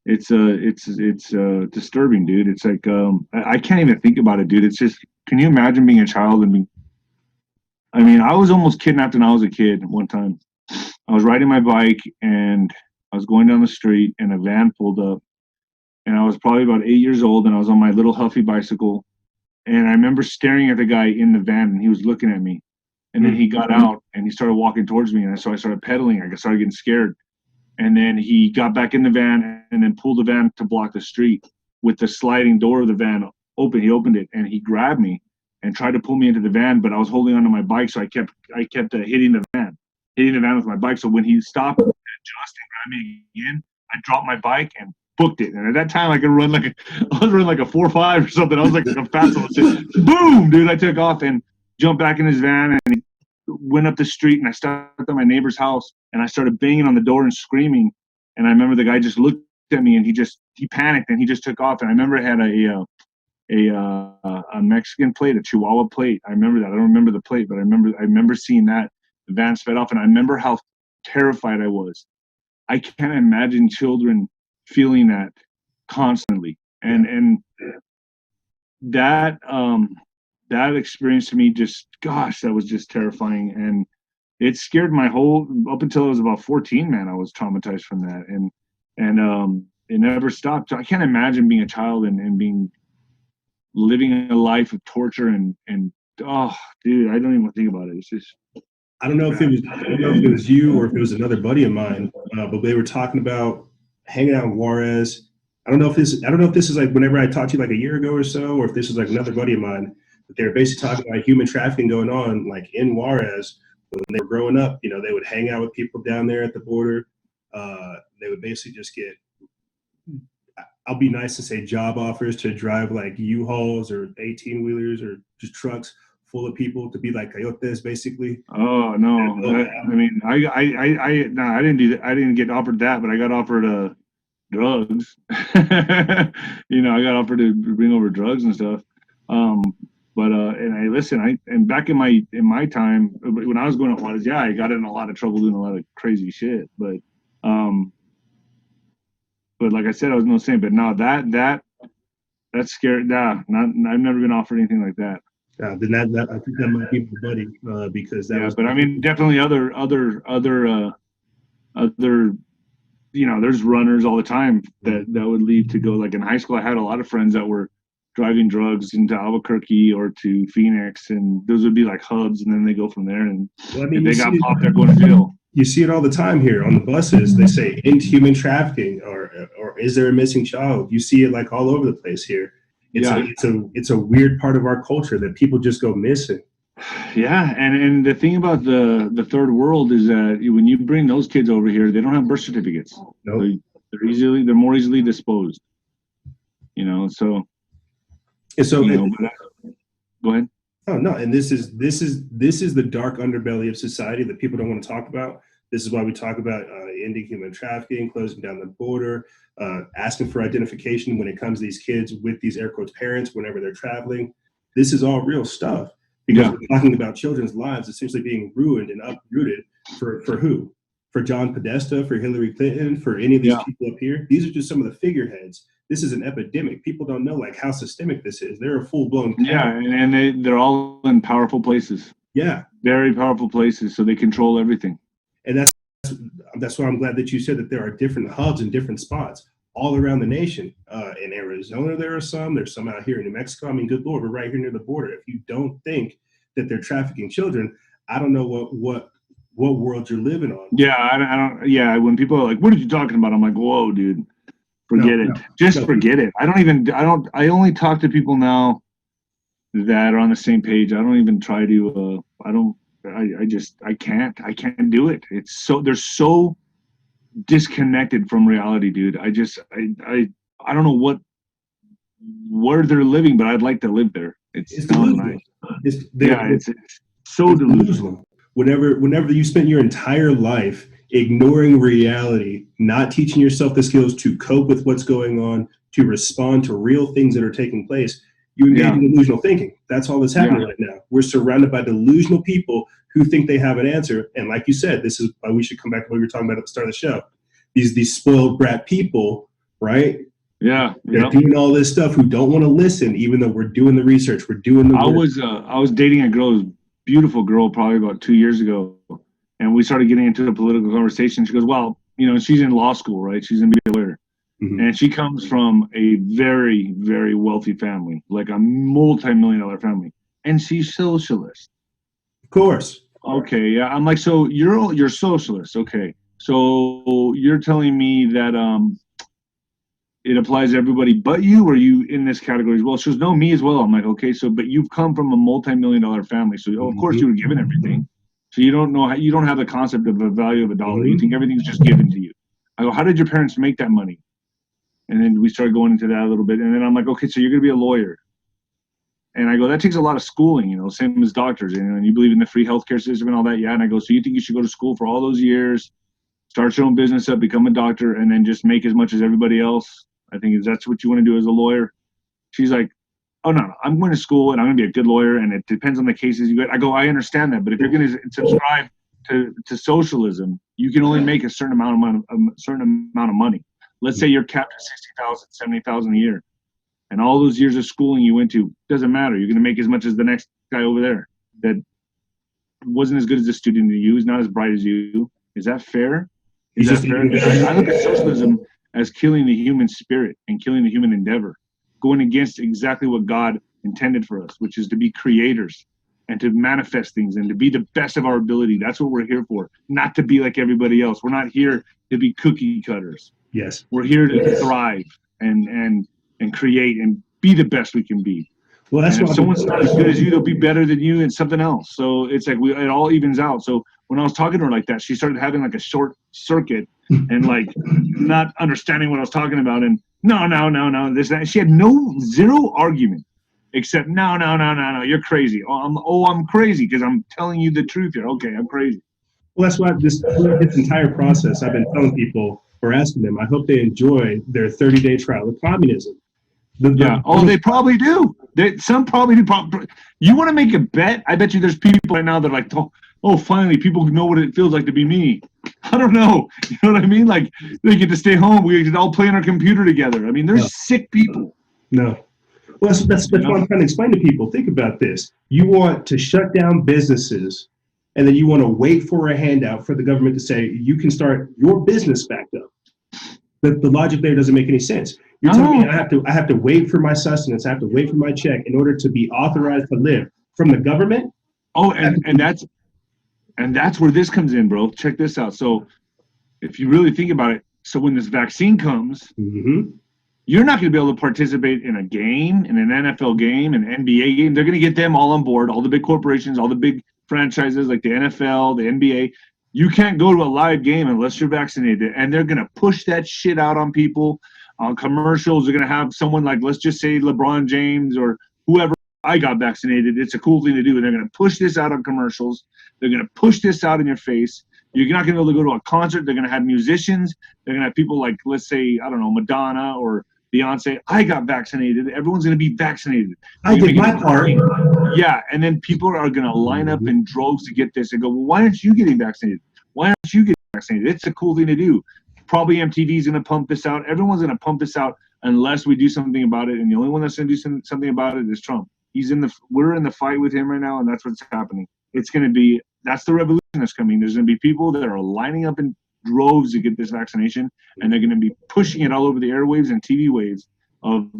It's disturbing, dude. It's like I can't even think about it, dude. It's just, can you imagine being a child and I was almost kidnapped when I was a kid one time. I was riding my bike and I was going down the street and a van pulled up, and I was probably about 8 years old, and I was on my little Huffy bicycle, and I remember staring at the guy in the van, and he was looking at me, and then he got out and he started walking towards me, and so I started pedaling. I started getting scared, and then he got back in the van and then pulled the van to block the street with the sliding door of the van open. He opened it and he grabbed me and tried to pull me into the van, but I was holding onto my bike, so I kept hitting the van with my bike. So when he stopped and adjusted and grabbed me again, I dropped my bike and booked it. And at that time, I was running like a 4.5 or something. I was like a fast one. Boom, dude! I took off and jumped back in his van and he went up the street, and I stopped at my neighbor's house and I started banging on the door and screaming. And I remember the guy just looked at me and he panicked and he just took off. And I remember it had a Mexican plate, a Chihuahua plate. I remember that. I don't remember the plate, but I remember seeing that. The van sped off, and I remember how terrified I was. I can't imagine children feeling that constantly, and that experience to me, just that was just terrifying, and it scared my whole up until I was about 14. Man, I was traumatized from that, and it never stopped. So I can't imagine being a child and living a life of torture and oh, dude, I don't even think about it. It's just. I don't know if it was you or if it was another buddy of mine, but they were talking about hanging out in Juarez. I don't know if this is like whenever I talked to you like a year ago or so, or if this was like another buddy of mine. But they were basically talking about human trafficking going on like in Juarez when they were growing up. They would hang out with people down there at the border. They would basically just get, I'll be nice to say, job offers to drive like U-Hauls or 18-wheelers or just trucks full of people to be like coyotes, basically. Oh no! I didn't do that. I didn't get offered that, but I got offered drugs. I got offered to bring over drugs and stuff. And back in my time when I was going to Juarez, I got in a lot of trouble doing a lot of crazy shit. But like I said, I was no saint. But no, that's scary. I've never been offered anything like that. Then I think that might be my buddy because that was. But I mean, definitely other there's runners all the time that would leave to go. Like in high school, I had a lot of friends that were driving drugs into Albuquerque or to Phoenix, and those would be like hubs, and then they go from there. And if they got popped, they're going to jail. You see it all the time here on the buses. They say into human trafficking, or is there a missing child? You see it like all over the place here. It's a weird part of our culture that people just go missing. Yeah, and the thing about the third world is that when you bring those kids over here, they don't have birth certificates. Nope. They're more easily disposed. So. And so, go ahead. Oh no, and this is the dark underbelly of society that people don't want to talk about. This is why we talk about ending human trafficking, closing down the border, asking for identification when it comes to these kids with these air quotes parents whenever they're traveling. This is all real stuff because we're talking about children's lives essentially being ruined and uprooted for who? For John Podesta, for Hillary Clinton, for any of these people up here. These are just some of the figureheads. This is an epidemic. People don't know like how systemic this is. They're a full-blown and they're all in powerful places. Yeah, very powerful places, so they control everything. And that's why I'm glad that you said that there are different hubs in different spots all around the nation. In Arizona, there's some out here in New Mexico. I mean, good Lord, we're right here near the border. If you don't think that they're trafficking children, I don't know what world you're living on. Yeah, I don't. Yeah, when people are like, "What are you talking about?" I'm like, "Whoa, dude, forget it. Just forget it." I only talk to people now that are on the same page. I don't even try to. I can't do it. They're so disconnected from reality, dude. I don't know where they're living, but I'd like to live there. It's delusional. It's so delusional. Whenever you spend your entire life ignoring reality, not teaching yourself the skills to cope with what's going on, to respond to real things that are taking place, you engage in delusional thinking. That's all that's happening right now. We're surrounded by delusional people who think they have an answer. And like you said, this is why we should come back to what we were talking about at the start of the show. These spoiled brat people, right? Yeah. They're doing all this stuff who don't want to listen, even though we're doing the research, we're doing the work. I was dating a girl, beautiful girl, probably about 2 years ago. And we started getting into a political conversation. She goes, well, she's in law school, right? She's going to be a lawyer. Mm-hmm. And she comes from a very, very wealthy family, like a multi-million-dollar family. And she's socialist. Of course. Okay, yeah. I'm like, so you're socialist. Okay. So you're telling me that it applies to everybody but you, or you in this category as well? She goes, no, me as well. I'm like, okay, so but you've come from a multi-million-dollar family. So of course you were given everything. So you don't have the concept of the value of a dollar. You think everything's just given to you. I go, how did your parents make that money? And then we started going into that a little bit. And then I'm like, okay, so you're going to be a lawyer. And I go, that takes a lot of schooling, same as doctors. And you believe in the free healthcare system and all that. Yeah. And I go, so you think you should go to school for all those years, start your own business up, become a doctor, and then just make as much as everybody else? I think that's what you want to do as a lawyer. She's like, oh, no, I'm going to school and I'm going to be a good lawyer. And it depends on the cases you get. I go, I understand that. But if you're going to subscribe to socialism, you can only make a certain amount of money. Let's say you're capped at $60,000, $70,000 a year. And all those years of schooling you went to, doesn't matter. You're going to make as much as the next guy over there that wasn't as good as the student as you, is not as bright as you. Is that fair? Is that fair? I look at socialism as killing the human spirit and killing the human endeavor, going against exactly what God intended for us, which is to be creators and to manifest things and to be the best of our ability. That's what we're here for, not to be like everybody else. We're not here to be cookie cutters. Yes. We're here to thrive and create and be the best we can be. Well, that's and why if someone's not as good as you, they'll be better than you in something else. So it's like it all evens out. So when I was talking to her like that, she started having like a short circuit and like not understanding what I was talking about. And no, this, that. She had zero argument except no, you're crazy. I'm crazy because I'm telling you the truth here. Okay, I'm crazy. Well, that's why this entire process, I've been telling people or asking them, I hope they enjoy their 30-day trial of communism. They probably do. Some probably do. You want to make a bet? I bet you there's people right now that are like, oh, finally, people know what it feels like to be me. I don't know. You know what I mean? Like, they get to stay home. We can all play on our computer together. I mean, there's sick people. No. Well, that's what I'm trying to explain to people. Think about this. You want to shut down businesses, and then you want to wait for a handout for the government to say, you can start your business back up. The logic there doesn't make any sense. You're telling me I have to wait for my sustenance, I have to wait for my check in order to be authorized to live from the government? Oh, and that's where this comes in, bro. Check this out. So if you really think about it, so when this vaccine comes, you're not going to be able to participate in a game, in an NFL game, an NBA game. They're going to get them all on board, all the big corporations, all the big franchises like the NFL, the NBA. You can't go to a live game unless you're vaccinated, and they're going to push that shit out on people. On commercials, they're going to have someone like, let's just say LeBron James or whoever, I got vaccinated. It's a cool thing to do. And they're going to push this out on commercials. They're going to push this out in your face. You're not going to be able to go to a concert. They're going to have musicians. They're going to have people like, let's say, I don't know, Madonna or Beyonce. I got vaccinated. Everyone's going to be vaccinated. I did my part. Yeah, and then people are going to line up in droves to get this and go, well, why aren't you getting vaccinated? Why aren't you getting vaccinated? It's a cool thing to do. Probably MTV's going to pump this out. Everyone's going to pump this out unless we do something about it. And the only one that's going to do something about it is Trump. We're in the fight with him right now, and that's what's happening. That's the revolution that's coming. There's going to be people that are lining up in droves to get this vaccination, and they're going to be pushing it all over the airwaves and TV waves of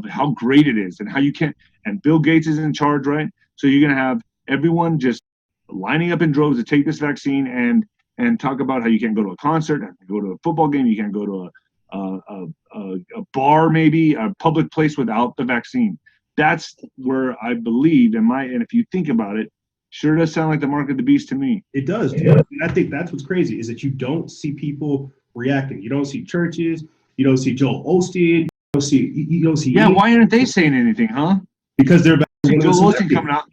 how great it is and how you can. And Bill Gates is in charge, right? So you're going to have everyone just lining up in droves to take this vaccine and talk about how you can't go to a concert, go to a football game, you can't go to a bar, maybe a public place without the vaccine. That's where I believe, and if you think about it, sure does sound like the mark of the beast to me. It does, dude. And I think that's what's crazy is that you don't see people reacting. You don't see churches. You don't see Joel Osteen. You don't see. Yeah, why aren't they saying anything, huh? Because they're about Joel Osteen coming out.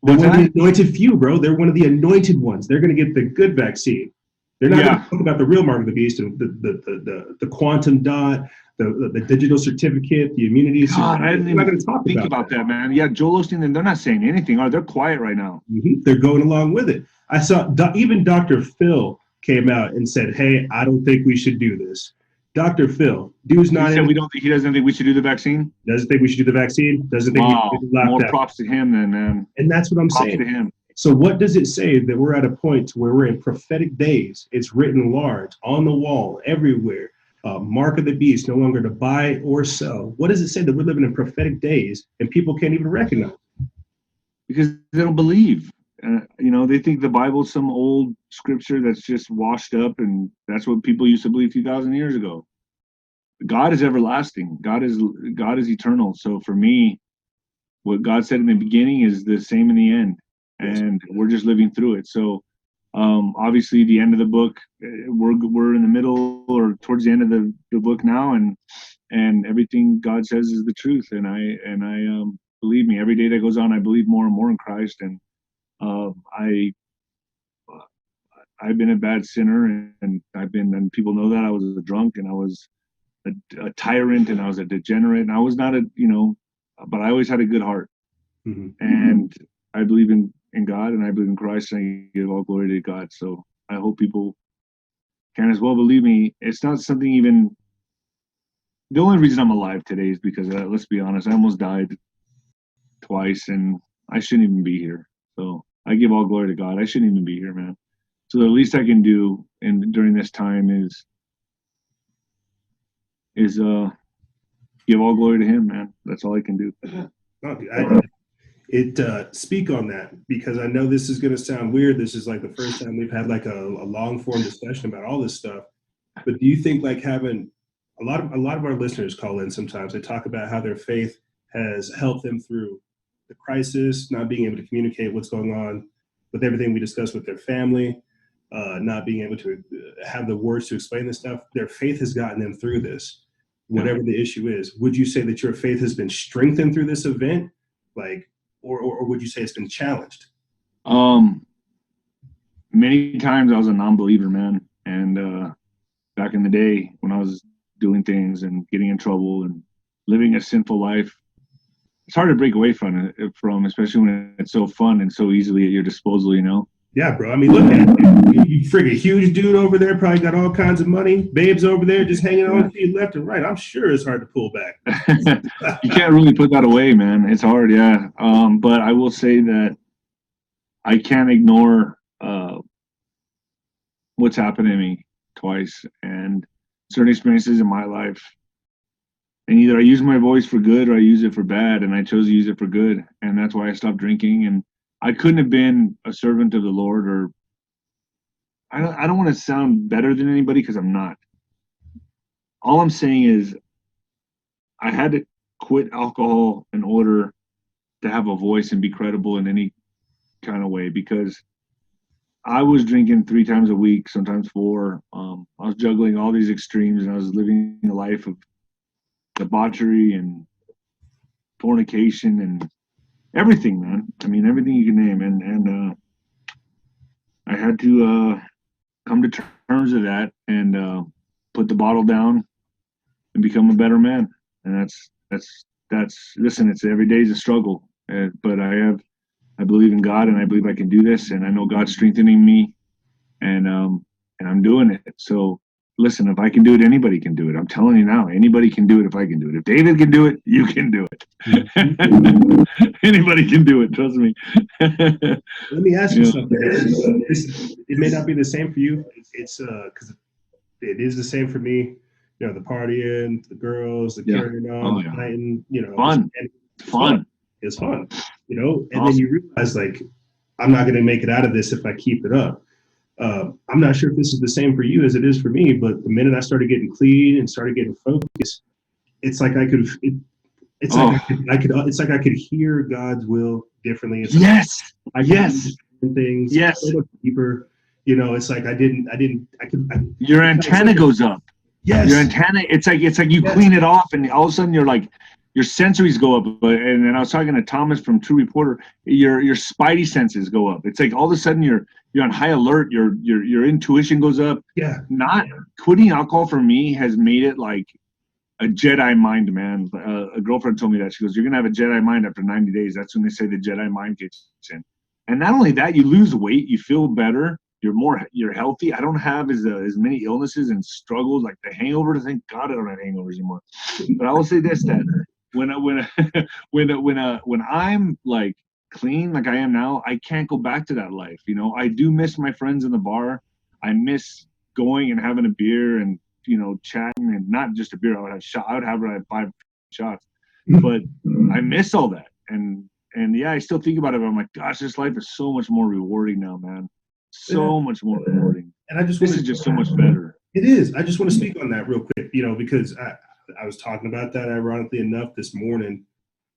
They're one of the anointed few, bro. They're one of the anointed ones. They're going to get the good vaccine. They're not going to talk about the real mark of the beast, the quantum dot, the digital certificate, the immunity certificate. I didn't even think about that, man. Yeah, Joel Osteen, they're not saying anything. They're quiet right now. They're going along with it. I saw even Dr. Phil came out and said, hey, I don't think we should do this. Dr. Phil, dude's not. He doesn't think we should do the vaccine. Doesn't think we should do the vaccine. Doesn't think we should be locked more out. Props to him, then, man. And that's what I'm saying. Props to him. So what does it say that we're at a point where we're in prophetic days? It's written large on the wall everywhere. Mark of the beast, no longer to buy or sell. What does it say that we're living in prophetic days and people can't even recognize? Because they don't believe. They think the Bible's some old scripture that's just washed up, and that's what people used to believe 2,000 years ago. God is everlasting. God is eternal. So for me, what God said in the beginning is the same in the end, and we're just living through it. So obviously, the end of the book, we're in the middle or towards the end of the book now, and everything God says is the truth. And I believe me, every day that goes on, I believe more and more in Christ. And I've been a bad sinner, and people know that I was a drunk, and I was a tyrant, and I was a degenerate, and I was not but I always had a good heart. And I believe in God, and I believe in Christ, and I give all glory to God. So I hope people can as well believe me. It's not something even. The only reason I'm alive today is because, let's be honest, I almost died twice, and I shouldn't even be here. So I give all glory to God. I shouldn't even be here, man. So the least I can do during this time is give all glory to Him, man. That's all I can do. Speak on that, because I know this is going to sound weird. This is like the first time we've had like a long form discussion about all this stuff. But do you think like having a lot of our listeners call in sometimes, they talk about how their faith has helped them through the crisis, not being able to communicate what's going on with everything we discussed with their family, not being able to have the words to explain this stuff. Their faith has gotten them through this, whatever the issue is. Would you say that your faith has been strengthened through this event? Or would you say it's been challenged? Many times I was a non-believer, man. And back in the day when I was doing things and getting in trouble and living a sinful life, it's hard to break away from, especially when it's so fun and so easily at your disposal, Yeah, bro. I mean, look at it. You friggin' huge dude over there, probably got all kinds of money. Babes over there just hanging on to you left and right. I'm sure it's hard to pull back. You can't really put that away, man. It's hard, yeah. But I will say that I can't ignore what's happened to me twice. And certain experiences in my life. And either I use my voice for good or I use it for bad. And I chose to use it for good. And that's why I stopped drinking. And I couldn't have been a servant of the Lord, or I don't want to sound better than anybody, because I'm not. All I'm saying is I had to quit alcohol in order to have a voice and be credible in any kind of way, because I was drinking 3 times a week, sometimes 4. I was juggling all these extremes, and I was living a life of debauchery and fornication and everything, man. I mean, everything you can name. And I had to come to terms with that and put the bottle down and become a better man. And that's listen, it's every day is a struggle, but I believe in God, and I believe I can do this, and I know God's strengthening me, and I'm doing it. So listen, if I can do it, anybody can do it. I'm telling you now, anybody can do it if I can do it. If David can do it, you can do it. Anybody can do it, trust me. Let me ask you something. It may not be the same for you. It's because it is the same for me. You know, the partying, the girls, the carrying on, the fighting, you know. Fun. It's fun, you know. And then you realize, like, I'm not going to make it out of this if I keep it up. I'm not sure if this is the same for you as it is for me, but the minute I started getting clean and started getting focused, it's like I could hear God's will differently. It's yes. Like Yes. Things. Yes. Deeper. You know, it's like your antenna goes up. Yes. Your antenna, it's like you clean it off, and all of a sudden you're like, your sensories go up. And then I was talking to Thomas from True Reporter, your spidey senses go up. It's like all of a sudden you're on high alert, your intuition goes up. Yeah. Quitting alcohol for me has made it like a Jedi mind, man. A girlfriend told me that. She goes, "You're gonna have a Jedi mind after 90 days. That's when they say the Jedi mind kicks in." And not only that, you lose weight, you feel better, you're healthy. I don't have as many illnesses and struggles like the hangover. Thank God I don't have hangovers anymore. But I will say this: that when I'm like clean like I am now, I can't go back to that life. You know, I do miss my friends in the bar. I miss going and having a beer and, you know, chatting, and not just a beer. I would have 5 shots, but I miss all that. And yeah, I still think about it, but I'm like, gosh, this life is so much more rewarding now, man. So much more rewarding. And this is just so much better. It is. I just want to speak on that real quick, you know, because I was talking about that, ironically enough, this morning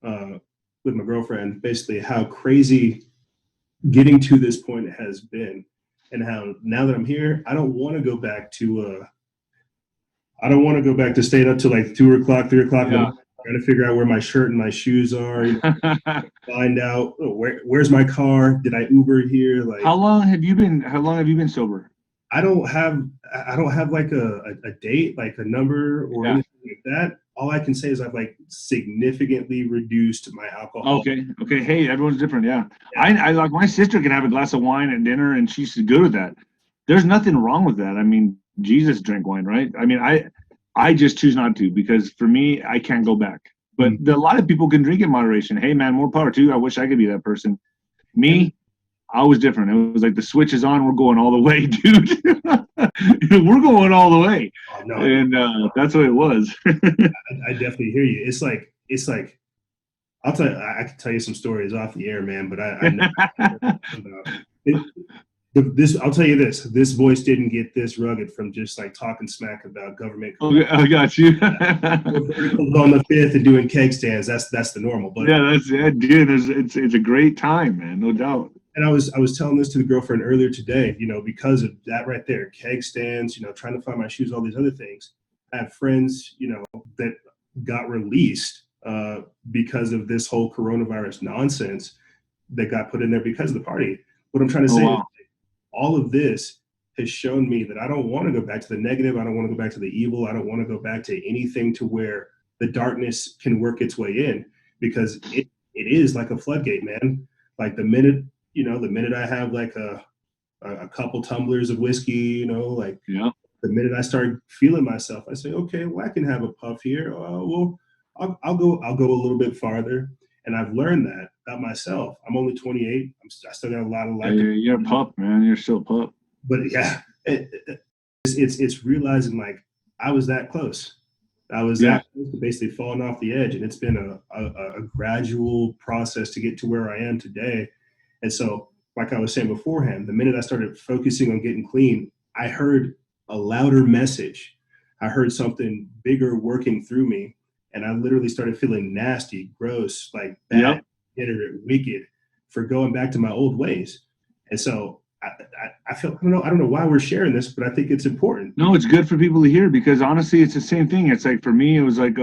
with my girlfriend, basically how crazy getting to this point has been, and how now that I'm here, I don't want to go back to staying up till like 2 o'clock, 3 o'clock. Yeah. Trying to figure out where my shirt and my shoes are. You know, find out where's my car. Did I Uber here? Like, how long have you been sober? I don't have like a date, like a number or anything like that. All I can say is I've like significantly reduced my alcohol. Okay. Hey, everyone's different. Yeah. I like, my sister can have a glass of wine at dinner and she's good with that. There's nothing wrong with that. I mean, Jesus drank wine, right? I mean, I just choose not to, because for me, I can't go back. But a lot of people can drink in moderation. Hey, man, more power to you. I wish I could be that person. Me, I was different. It was like the switch is on. We're going all the way, dude. We're going all the way. Oh, no. And that's what it was. I definitely hear you. It's like I'll tell you. I can tell you some stories off the air, man. But I know I'll tell you this. This voice didn't get this rugged from just like talking smack about government. Okay, I got you. On the 5th and doing keg stands. That's the normal. But yeah, that's it, dude. It's a great time, man. No doubt. And I was telling this to the girlfriend earlier today. You know, because of that right there, keg stands. You know, trying to find my shoes, all these other things. I have friends, you know, that got released because of this whole coronavirus nonsense that got put in there because of the party. What I'm trying to say. Wow. All of this has shown me that I don't want to go back to the negative. I don't want to go back to the evil. I don't want to go back to anything to where the darkness can work its way in, because it is like a floodgate, man. Like the minute I have like a couple tumblers of whiskey, you know, like the minute I start feeling myself, I say, okay, well, I can have a puff here. Well, I'll go a little bit farther. And I've learned that about myself. I'm only 28. I still got a lot of life. You're a pup, man. You're still a pup. But yeah, it's realizing like I was that close. I was that close to basically falling off the edge, and it's been a gradual process to get to where I am today. And so, like I was saying beforehand, the minute I started focusing on getting clean, I heard a louder message. I heard something bigger working through me, and I literally started feeling nasty, gross, like bad, bitter, wicked for going back to my old ways. And so I feel, I don't know why we're sharing this, but I think it's important. No, it's good for people to hear, because honestly, it's the same thing. It's like, for me, it was like,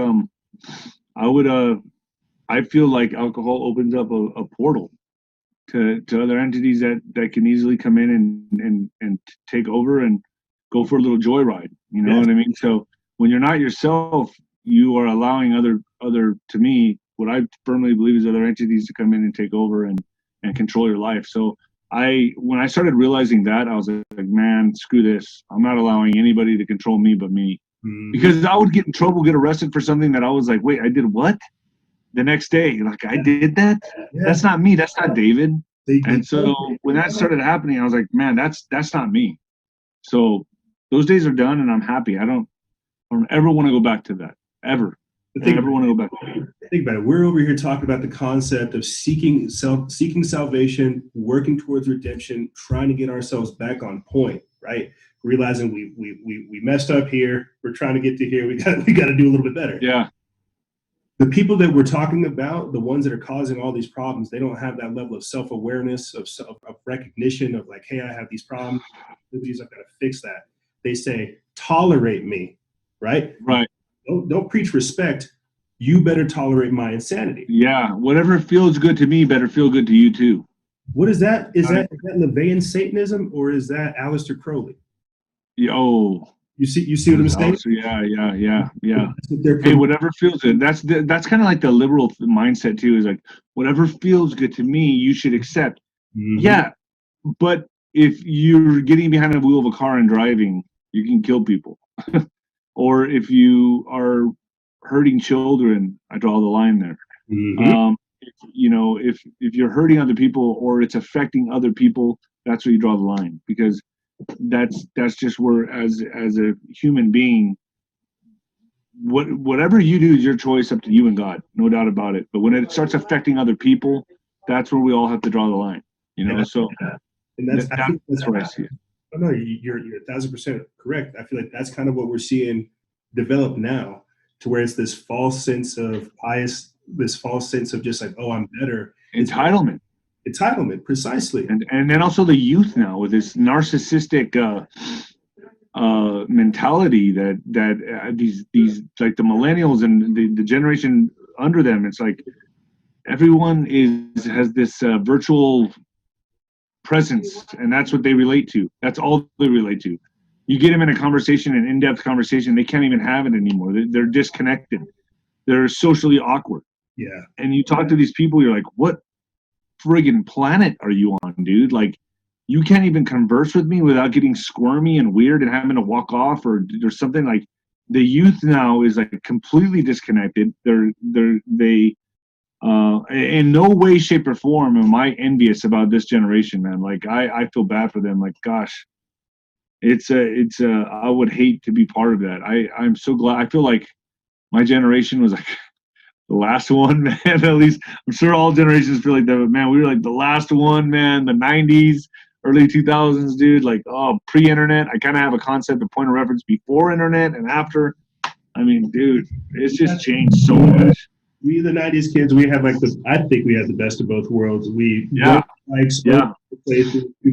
I feel like alcohol opens up a portal to other entities that can easily come in and take over and go for a little joyride. You know what I mean? So when you're not yourself, you are allowing other, to me, what I firmly believe is other entities to come in and take over and control your life. So when I started realizing that, I was like, man, screw this. I'm not allowing anybody to control me but me. Mm-hmm. Because I would get in trouble, get arrested for something that I was like, wait, I did what? The next day, like, I did that? Yeah. That's not me. That's not David. And so when that started happening, I was like, man, that's not me. So those days are done, and I'm happy. I don't ever want to go back to that, ever. I never want to go back to that. Think about it. We're over here talking about the concept of seeking salvation, working towards redemption, trying to get ourselves back on point, right? Realizing we messed up here. We're trying to get to here. We got to do a little bit better. Yeah. The people that we're talking about, the ones that are causing all these problems, they don't have that level of self-awareness, of recognition of like, hey, I have these problems. I've got to fix that. They say, tolerate me, right? Right. Don't preach respect. You better tolerate my insanity. Yeah. Whatever feels good to me better feel good to you too. What is that? Is that LaVeyan Satanism, or is that Aleister Crowley? Oh. You see what I'm saying? Yeah. Hey, whatever feels good. That's kind of like the liberal mindset too. Is like, whatever feels good to me, you should accept. Mm-hmm. Yeah, but if you're getting behind the wheel of a car and driving, you can kill people. Or if you are hurting children, I draw the line there. Mm-hmm. If you're hurting other people or it's affecting other people, that's where you draw the line, because that's just where, as a human being, whatever you do is your choice, up to you and God, no doubt about it. But when it starts affecting other people, that's where we all have to draw the line. So and that's where I see it. Oh, no, you're 1,000% correct. I feel like that's kind of what we're seeing develop now, to where it's this false sense of bias, this false sense of just like, oh, I'm better. Entitlement, precisely. And then also the youth now with this narcissistic mentality that these like the millennials and the generation under them, it's like everyone has this virtual presence, and that's what they relate to. That's all they relate to. You get them in a conversation, an in-depth conversation, they can't even have it anymore. They're disconnected. They're socially awkward. Yeah. And you talk to these people, you're like, what friggin' planet are you on, dude? Like, you can't even converse with me without getting squirmy and weird and having to walk off or something. Like, the youth now is like completely disconnected. They in no way, shape, or form am I envious about this generation, man. Like, I feel bad for them. Like, gosh, I would hate to be part of that. I'm so glad. I feel like my generation was like the last one, man. At least I'm sure all generations feel like that, but man, we were like the last one, man. The 90s, early 2000s, dude. Like, pre-internet. I kind of have a concept, a point of reference before internet and after. I mean, dude, it's just changed so much. We, the 90s kids, we had I think we had the best of both worlds. We rode bikes, we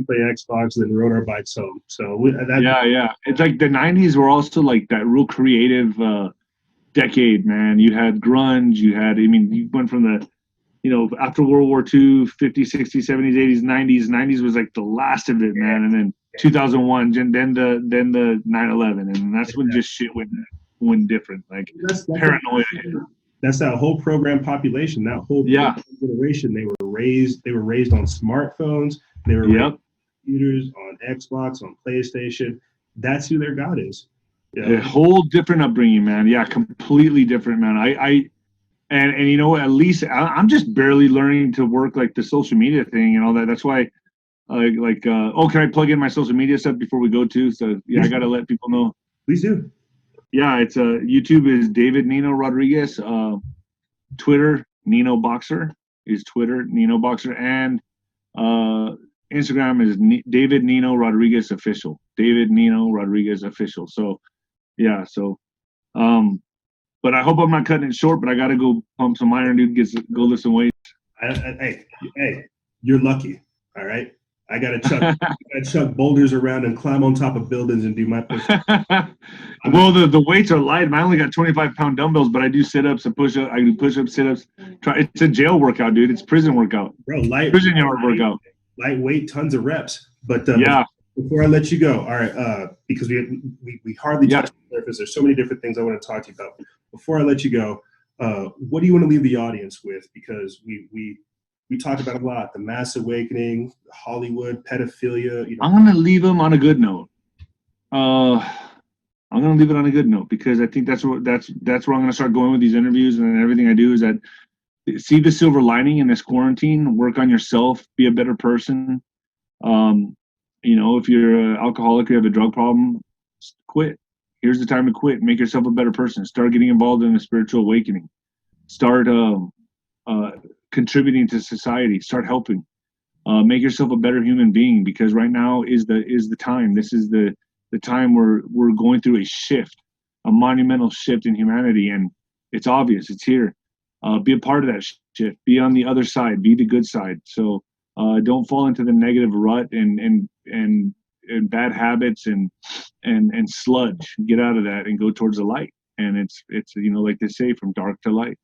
play Xbox, then rode our bikes home. So it's like the 90s were also like that real creative decade, man. You had grunge, you went from the, after World War II, 50s, 60s, 70s, 80s, 90s. 90s was like the last of it, man. And then 2001, then the 9/11, and that's when just shit went different. Like, that's paranoia. That's that whole program population, that whole generation. They were raised on smartphones. They were raised on computers, on Xbox, on PlayStation. That's who their God is. A whole different upbringing, man. Yeah, completely different, man. And at least I'm just barely learning to work like the social media thing and all that. That's why, can I plug in my social media stuff before we go to? So yeah, I got to let people know. Please do. Yeah, it's YouTube is David Nino Rodriguez. Twitter Nino Boxer is Twitter Nino Boxer, and Instagram is David Nino Rodriguez Official. David Nino Rodriguez Official. So yeah, but I hope I'm not cutting it short. But I got to go pump some iron, dude. Go lift some weights. Hey, you're lucky. All right. I gotta chuck boulders around and climb on top of buildings and do my push. Well, the weights are light. I only got 25-pound dumbbells, but I do sit-ups and push-ups. I do push-ups, sit-ups. It's a jail workout, dude. It's prison workout. Bro, prison yard workout. Lightweight, tons of reps. But yeah. Before I let you go, all right, because we hardly touched the surface. There's so many different things I want to talk to you about. Before I let you go, what do you want to leave the audience with? Because we talked about a lot, the mass awakening, Hollywood, pedophilia. I'm going to leave them on a good note. I'm going to leave it on a good note because I think that's where I'm going to start going with these interviews, and everything I do is that see the silver lining in this quarantine, work on yourself, be a better person. If you're an alcoholic, you have a drug problem, quit. Here's the time to quit. Make yourself a better person. Start getting involved in a spiritual awakening. Start contributing to society. Start helping. Make yourself a better human being, because right now is the time. This is the time where we're going through a shift, a monumental shift in humanity, and it's obvious. It's here. Be a part of that shift. Be on the other side. Be the good side. So don't fall into the negative rut and bad habits and sludge. Get out of that and go towards the light. And it's like they say, from dark to light.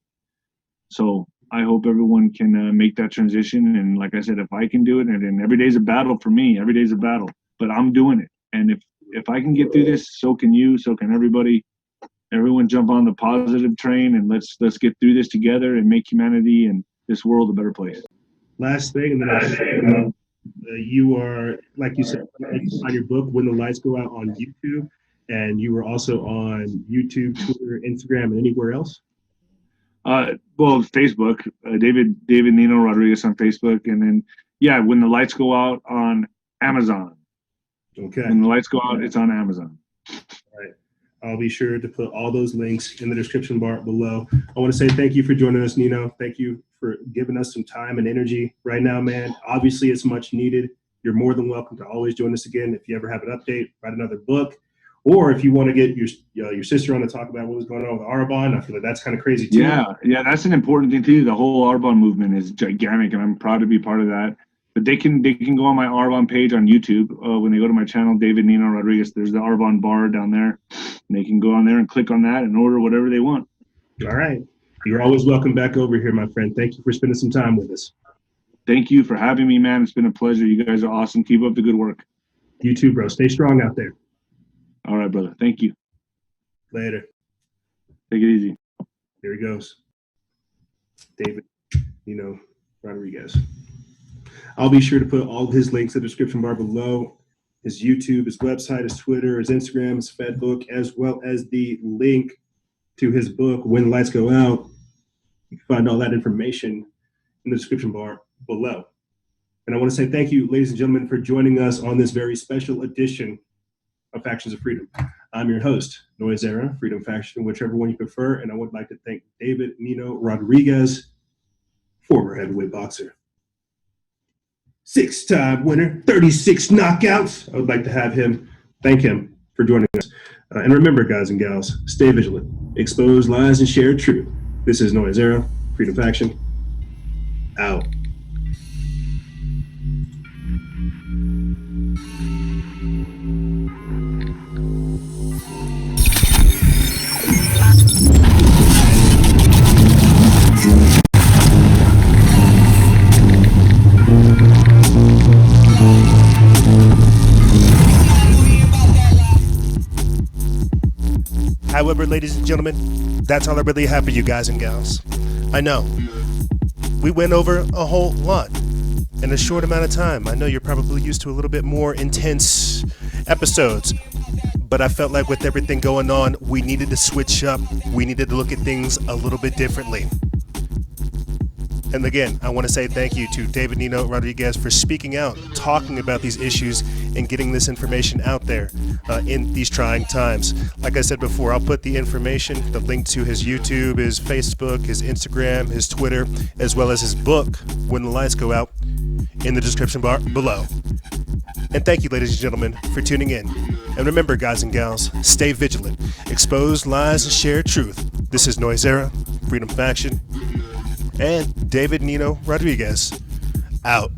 So I hope everyone can make that transition. And like I said, if I can do it, and every day's a battle for me. Every day's a battle, but I'm doing it. And if I can get through this, so can you. So can everybody. Everyone jump on the positive train, and let's get through this together and make humanity and this world a better place. Last thing, and then you are, like you said, on your book, When the Lights Go Out, on YouTube, and you were also on YouTube, Twitter, Instagram, and anywhere else? Well, Facebook, David Nino Rodriguez on Facebook, and then When the Lights Go Out on Amazon. Okay. When the Lights Go Out, it's on Amazon. All right. I'll be sure to put all those links in the description bar below. I want to say thank you for joining us, Nino. Thank you for giving us some time and energy right now, man. Obviously, it's much needed. You're more than welcome to always join us again. If you ever have an update, write another book, or if you want to get your sister on to talk about what was going on with Arbonne, I feel like that's kind of crazy too. Yeah, that's an important thing too. The whole Arbonne movement is gigantic, and I'm proud to be part of that. But they can go on my Arbonne page on YouTube. When they go to my channel, David Nino Rodriguez, there's the Arbonne bar down there. And they can go on there and click on that and order whatever they want. All right. You're always welcome back over here, my friend. Thank you for spending some time with us. Thank you for having me, man. It's been a pleasure. You guys are awesome. Keep up the good work. You too, bro. Stay strong out there. All right, brother. Thank you. Later. Take it easy. Here he goes. David Nino Rodriguez. I'll be sure to put all his links in the description bar below. His YouTube, his website, his Twitter, his Instagram, his Facebook, as well as the link to his book, When the Lights Go Out. You can find all that information in the description bar below. And I want to say thank you, ladies and gentlemen, for joining us on this very special edition of Factions of Freedom. I'm your host, Noise Era, Freedom Faction, whichever one you prefer. And I would like to thank David Nino Rodriguez, former heavyweight boxer. 6-time winner, 36 knockouts. I would like to thank him for joining us. And remember, guys and gals, stay vigilant, expose lies, and share truth. This is Noise Era, Freedom Faction, out. However, ladies and gentlemen, that's all I really have for you guys and gals. I know we went over a whole lot in a short amount of time. I know you're probably used to a little bit more intense episodes, but I felt like with everything going on, we needed to switch up. We needed to look at things a little bit differently. And again, I want to say thank you to David Nino Rodriguez for speaking out, talking about these issues, and getting this information out there in these trying times. Like I said before, I'll put the information, the link to his YouTube, his Facebook, his Instagram, his Twitter, as well as his book, When the Lights Go Out, in the description bar below. And thank you, ladies and gentlemen, for tuning in. And remember, guys and gals, stay vigilant, expose lies, and share truth. This is Noise Era, Freedom Faction, and David Nino Rodriguez, out.